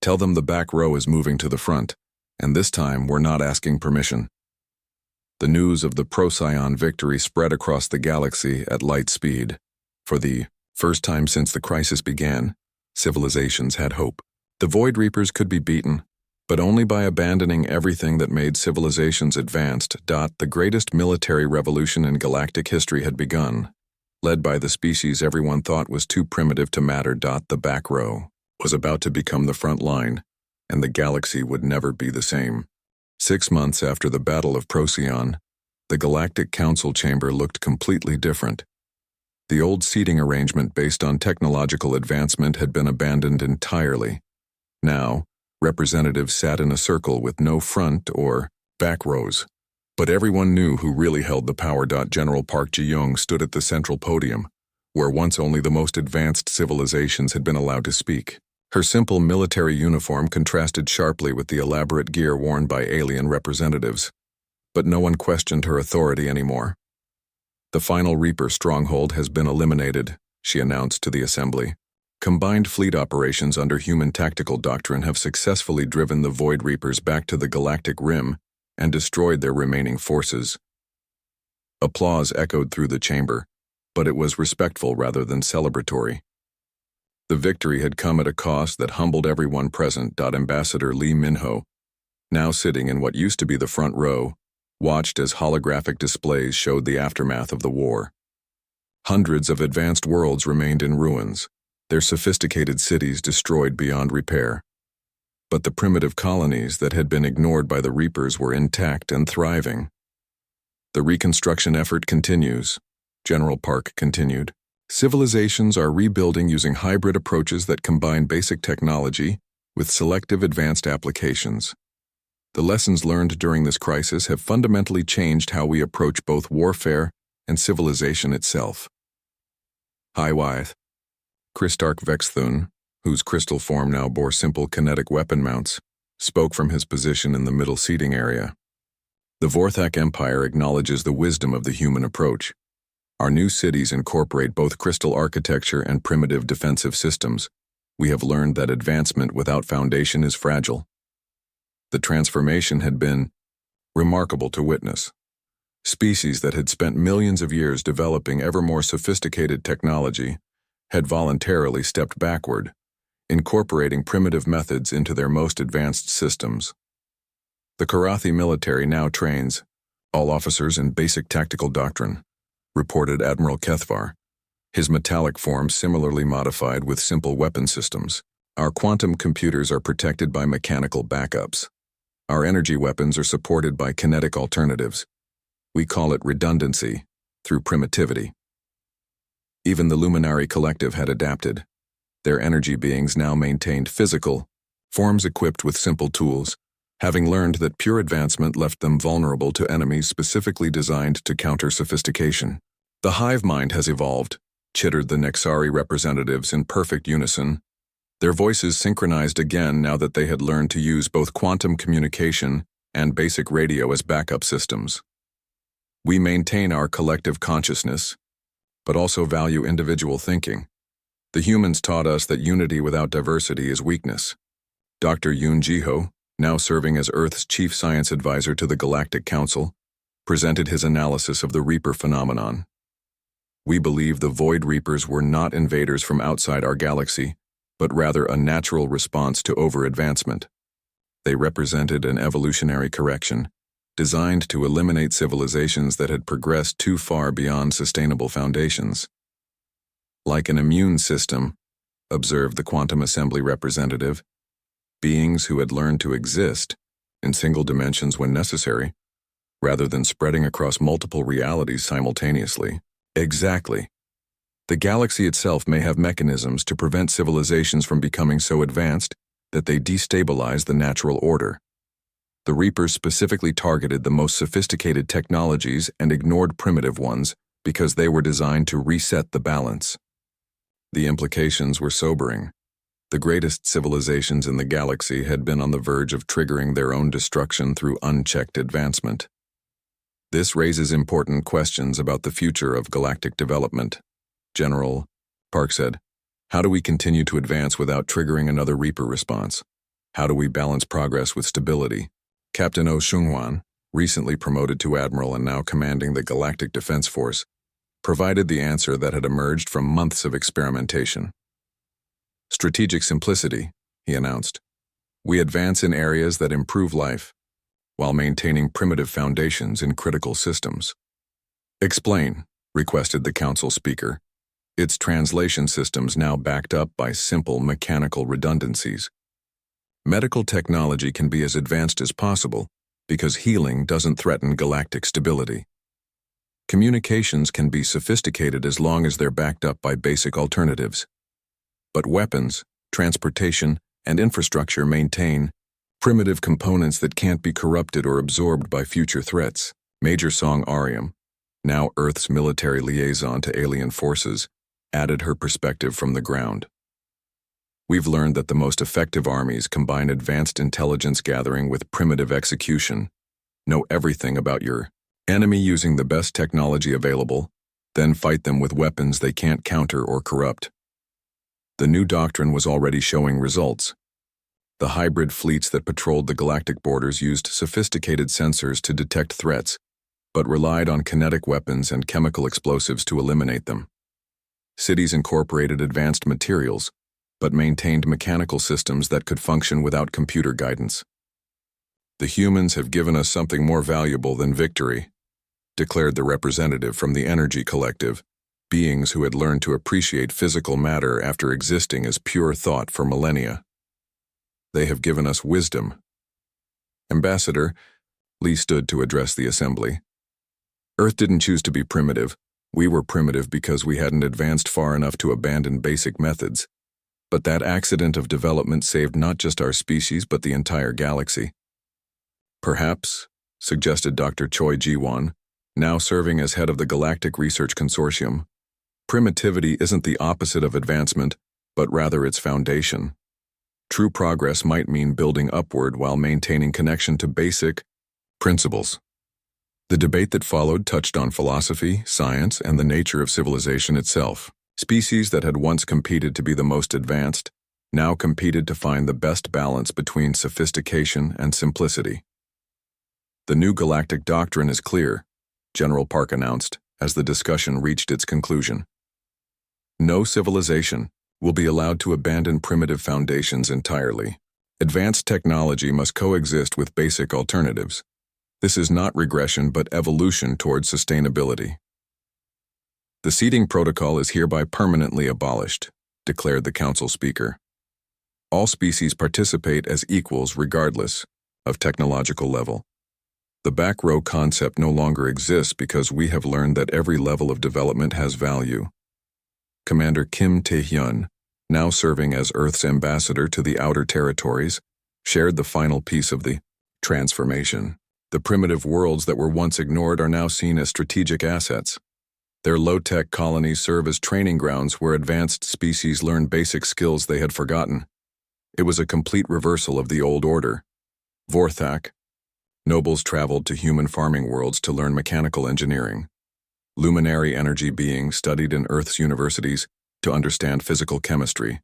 Tell them the back row is moving to the front, and this time we're not asking permission." The news of the Procyon victory spread across the galaxy at light speed. For the first time since the crisis began, civilizations had hope. The Void Reapers could be beaten, but only by abandoning everything that made civilizations advanced. The greatest military revolution in galactic history had begun, led by the species everyone thought was too primitive to matter. The back row was about to become the front line, and the galaxy would never be the same. 6 months after the Battle of Procyon, the Galactic Council chamber looked completely different. The old seating arrangement based on technological advancement had been abandoned entirely. Now, representatives sat in a circle with no front or back rows. But everyone knew who really held the power. General Park Ji-young stood at the central podium, where once only the most advanced civilizations had been allowed to speak. Her simple military uniform contrasted sharply with the elaborate gear worn by alien representatives. But no one questioned her authority anymore. "The final Reaper stronghold has been eliminated," she announced to the assembly. "Combined fleet operations under human tactical doctrine have successfully driven the Void Reapers back to the galactic rim and destroyed their remaining forces." Applause echoed through the chamber, but it was respectful rather than celebratory. The victory had come at a cost that humbled everyone present. Ambassador Lee Min-ho, now sitting in what used to be the front row, watched as holographic displays showed the aftermath of the war. Hundreds of advanced worlds remained in ruins, their sophisticated cities destroyed beyond repair. But the primitive colonies that had been ignored by the Reapers were intact and thriving. "The reconstruction effort continues," General Park continued. "Civilizations are rebuilding using hybrid approaches that combine basic technology with selective advanced applications. The lessons learned during this crisis have fundamentally changed how we approach both warfare and civilization itself." HFY Christarch Vexthun, whose crystal form now bore simple kinetic weapon mounts, spoke from his position in the middle seating area. "The Vorthak Empire acknowledges the wisdom of the human approach. Our new cities incorporate both crystal architecture and primitive defensive systems. We have learned that advancement without foundation is fragile." The transformation had been remarkable to witness. Species that had spent millions of years developing ever more sophisticated technology had voluntarily stepped backward, incorporating primitive methods into their most advanced systems. "The Karathi military now trains all officers in basic tactical doctrine," reported Admiral Kethvar, his metallic form similarly modified with simple weapon systems. "Our quantum computers are protected by mechanical backups. Our energy weapons are supported by kinetic alternatives. We call it redundancy through primitivity." Even the Luminary Collective had adapted. Their energy beings now maintained physical forms equipped with simple tools, having learned that pure advancement left them vulnerable to enemies specifically designed to counter sophistication. "The hive mind has evolved," chittered the Nexari representatives in perfect unison, their voices synchronized again now that they had learned to use both quantum communication and basic radio as backup systems. "We maintain our collective consciousness, but also value individual thinking. The humans taught us that unity without diversity is weakness. Dr. Yoon Ji-ho, now serving as Earth's chief science advisor to the Galactic Council, presented his analysis of the Reaper phenomenon. We believe the Void Reapers were not invaders from outside our galaxy, but rather a natural response to over-advancement. They represented an evolutionary correction, designed to eliminate civilizations that had progressed too far beyond sustainable foundations. Like an immune system, observed the quantum assembly representative, beings who had learned to exist in single dimensions when necessary, rather than spreading across multiple realities simultaneously. Exactly. The galaxy itself may have mechanisms to prevent civilizations from becoming so advanced that they destabilize the natural order. The Reapers specifically targeted the most sophisticated technologies and ignored primitive ones because they were designed to reset the balance. The implications were sobering. The greatest civilizations in the galaxy had been on the verge of triggering their own destruction through unchecked advancement. This raises important questions about the future of galactic development. General, Park said, how do we continue to advance without triggering another Reaper response? How do we balance progress with stability? Captain Oh Seung-hwan, recently promoted to admiral and now commanding the Galactic Defense Force, provided the answer that had emerged from months of experimentation. Strategic simplicity, he announced. We advance in areas that improve life, while maintaining primitive foundations in critical systems. Explain, requested the council speaker, its translation systems now backed up by simple mechanical redundancies. Medical technology can be as advanced as possible because healing doesn't threaten galactic stability. Communications can be sophisticated as long as they're backed up by basic alternatives. But weapons, transportation, and infrastructure maintain primitive components that can't be corrupted or absorbed by future threats. Major Song Aryam, now Earth's military liaison to alien forces, added her perspective from the ground. We've learned that the most effective armies combine advanced intelligence gathering with primitive execution. Know everything about your enemy using the best technology available, then fight them with weapons they can't counter or corrupt. The new doctrine was already showing results. The hybrid fleets that patrolled the galactic borders used sophisticated sensors to detect threats, but relied on kinetic weapons and chemical explosives to eliminate them. Cities incorporated advanced materials, but maintained mechanical systems that could function without computer guidance. The humans have given us something more valuable than victory, declared the representative from the Energy Collective, beings who had learned to appreciate physical matter after existing as pure thought for millennia. They have given us wisdom. Ambassador, Lee stood to address the assembly. Earth didn't choose to be primitive. We were primitive because we hadn't advanced far enough to abandon basic methods. But that accident of development saved not just our species but the entire galaxy. Perhaps, suggested Dr. Choi Ji-won, now serving as head of the Galactic Research Consortium, primitivity isn't the opposite of advancement, but rather its foundation. True progress might mean building upward while maintaining connection to basic principles. The debate that followed touched on philosophy, science, and the nature of civilization itself. Species that had once competed to be the most advanced now competed to find the best balance between sophistication and simplicity. The new galactic doctrine is clear, General Park announced as the discussion reached its conclusion. No civilization will be allowed to abandon primitive foundations entirely. Advanced technology must coexist with basic alternatives. This is not regression but evolution towards sustainability. The seating protocol is hereby permanently abolished, declared the council speaker. All species participate as equals regardless of technological level. The back row concept no longer exists because we have learned that every level of development has value. Commander Kim Tae-hyun, now serving as Earth's ambassador to the Outer Territories, shared the final piece of the transformation. The primitive worlds that were once ignored are now seen as strategic assets. Their low-tech colonies serve as training grounds where advanced species learn basic skills they had forgotten. It was a complete reversal of the old order. Vorthak. Nobles traveled to human farming worlds to learn mechanical engineering. Luminary energy beings studied in Earth's universities to understand physical chemistry.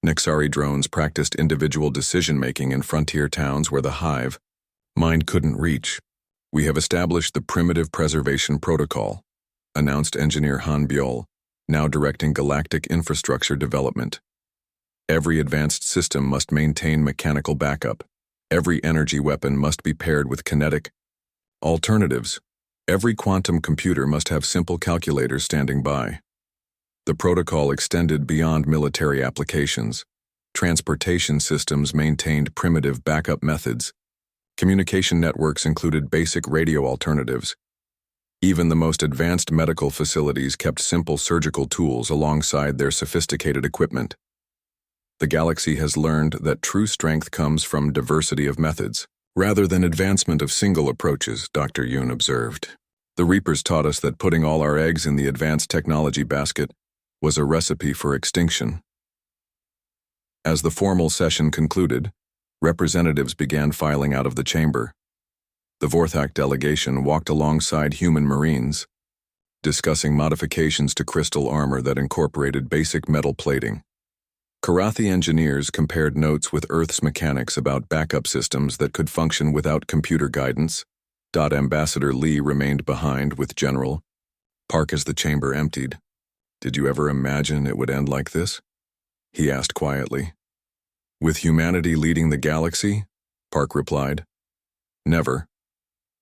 Nexari drones practiced individual decision-making in frontier towns where the hive mind couldn't reach. "We have established the Primitive Preservation Protocol," announced engineer Han Biol, now directing galactic infrastructure development. "Every advanced system must maintain mechanical backup. Every energy weapon must be paired with kinetic alternatives. Every quantum computer must have simple calculators standing by." The protocol extended beyond military applications. Transportation systems maintained primitive backup methods. Communication networks included basic radio alternatives. Even the most advanced medical facilities kept simple surgical tools alongside their sophisticated equipment. "The galaxy has learned that true strength comes from diversity of methods, rather than advancement of single approaches," Dr. Yoon observed. "The Reapers taught us that putting all our eggs in the advanced technology basket was a recipe for extinction." As the formal session concluded, representatives began filing out of the chamber. The Vorthak delegation walked alongside human Marines, discussing modifications to crystal armor that incorporated basic metal plating. Karathi engineers compared notes with Earth's mechanics about backup systems that could function without computer guidance. Ambassador Lee remained behind with General Park as the chamber emptied. "Did you ever imagine it would end like this?" he asked quietly. "With humanity leading the galaxy?" Park replied. "Never.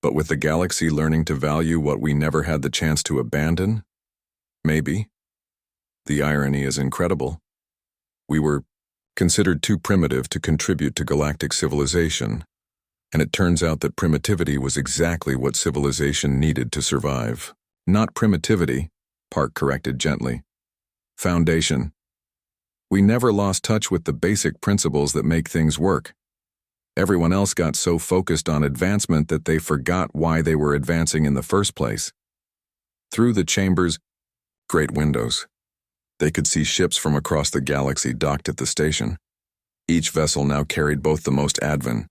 But with the galaxy learning to value what we never had the chance to abandon? Maybe. The irony is incredible. We were considered too primitive to contribute to galactic civilization, and it turns out that primitivity was exactly what civilization needed to survive." "Not primitivity," Park corrected gently. "Foundation. We never lost touch with the basic principles that make things work. Everyone else got so focused on advancement that they forgot why they were advancing in the first place." Through the chamber's great windows, they could see ships from across the galaxy docked at the station. Each vessel now carried both the most advanced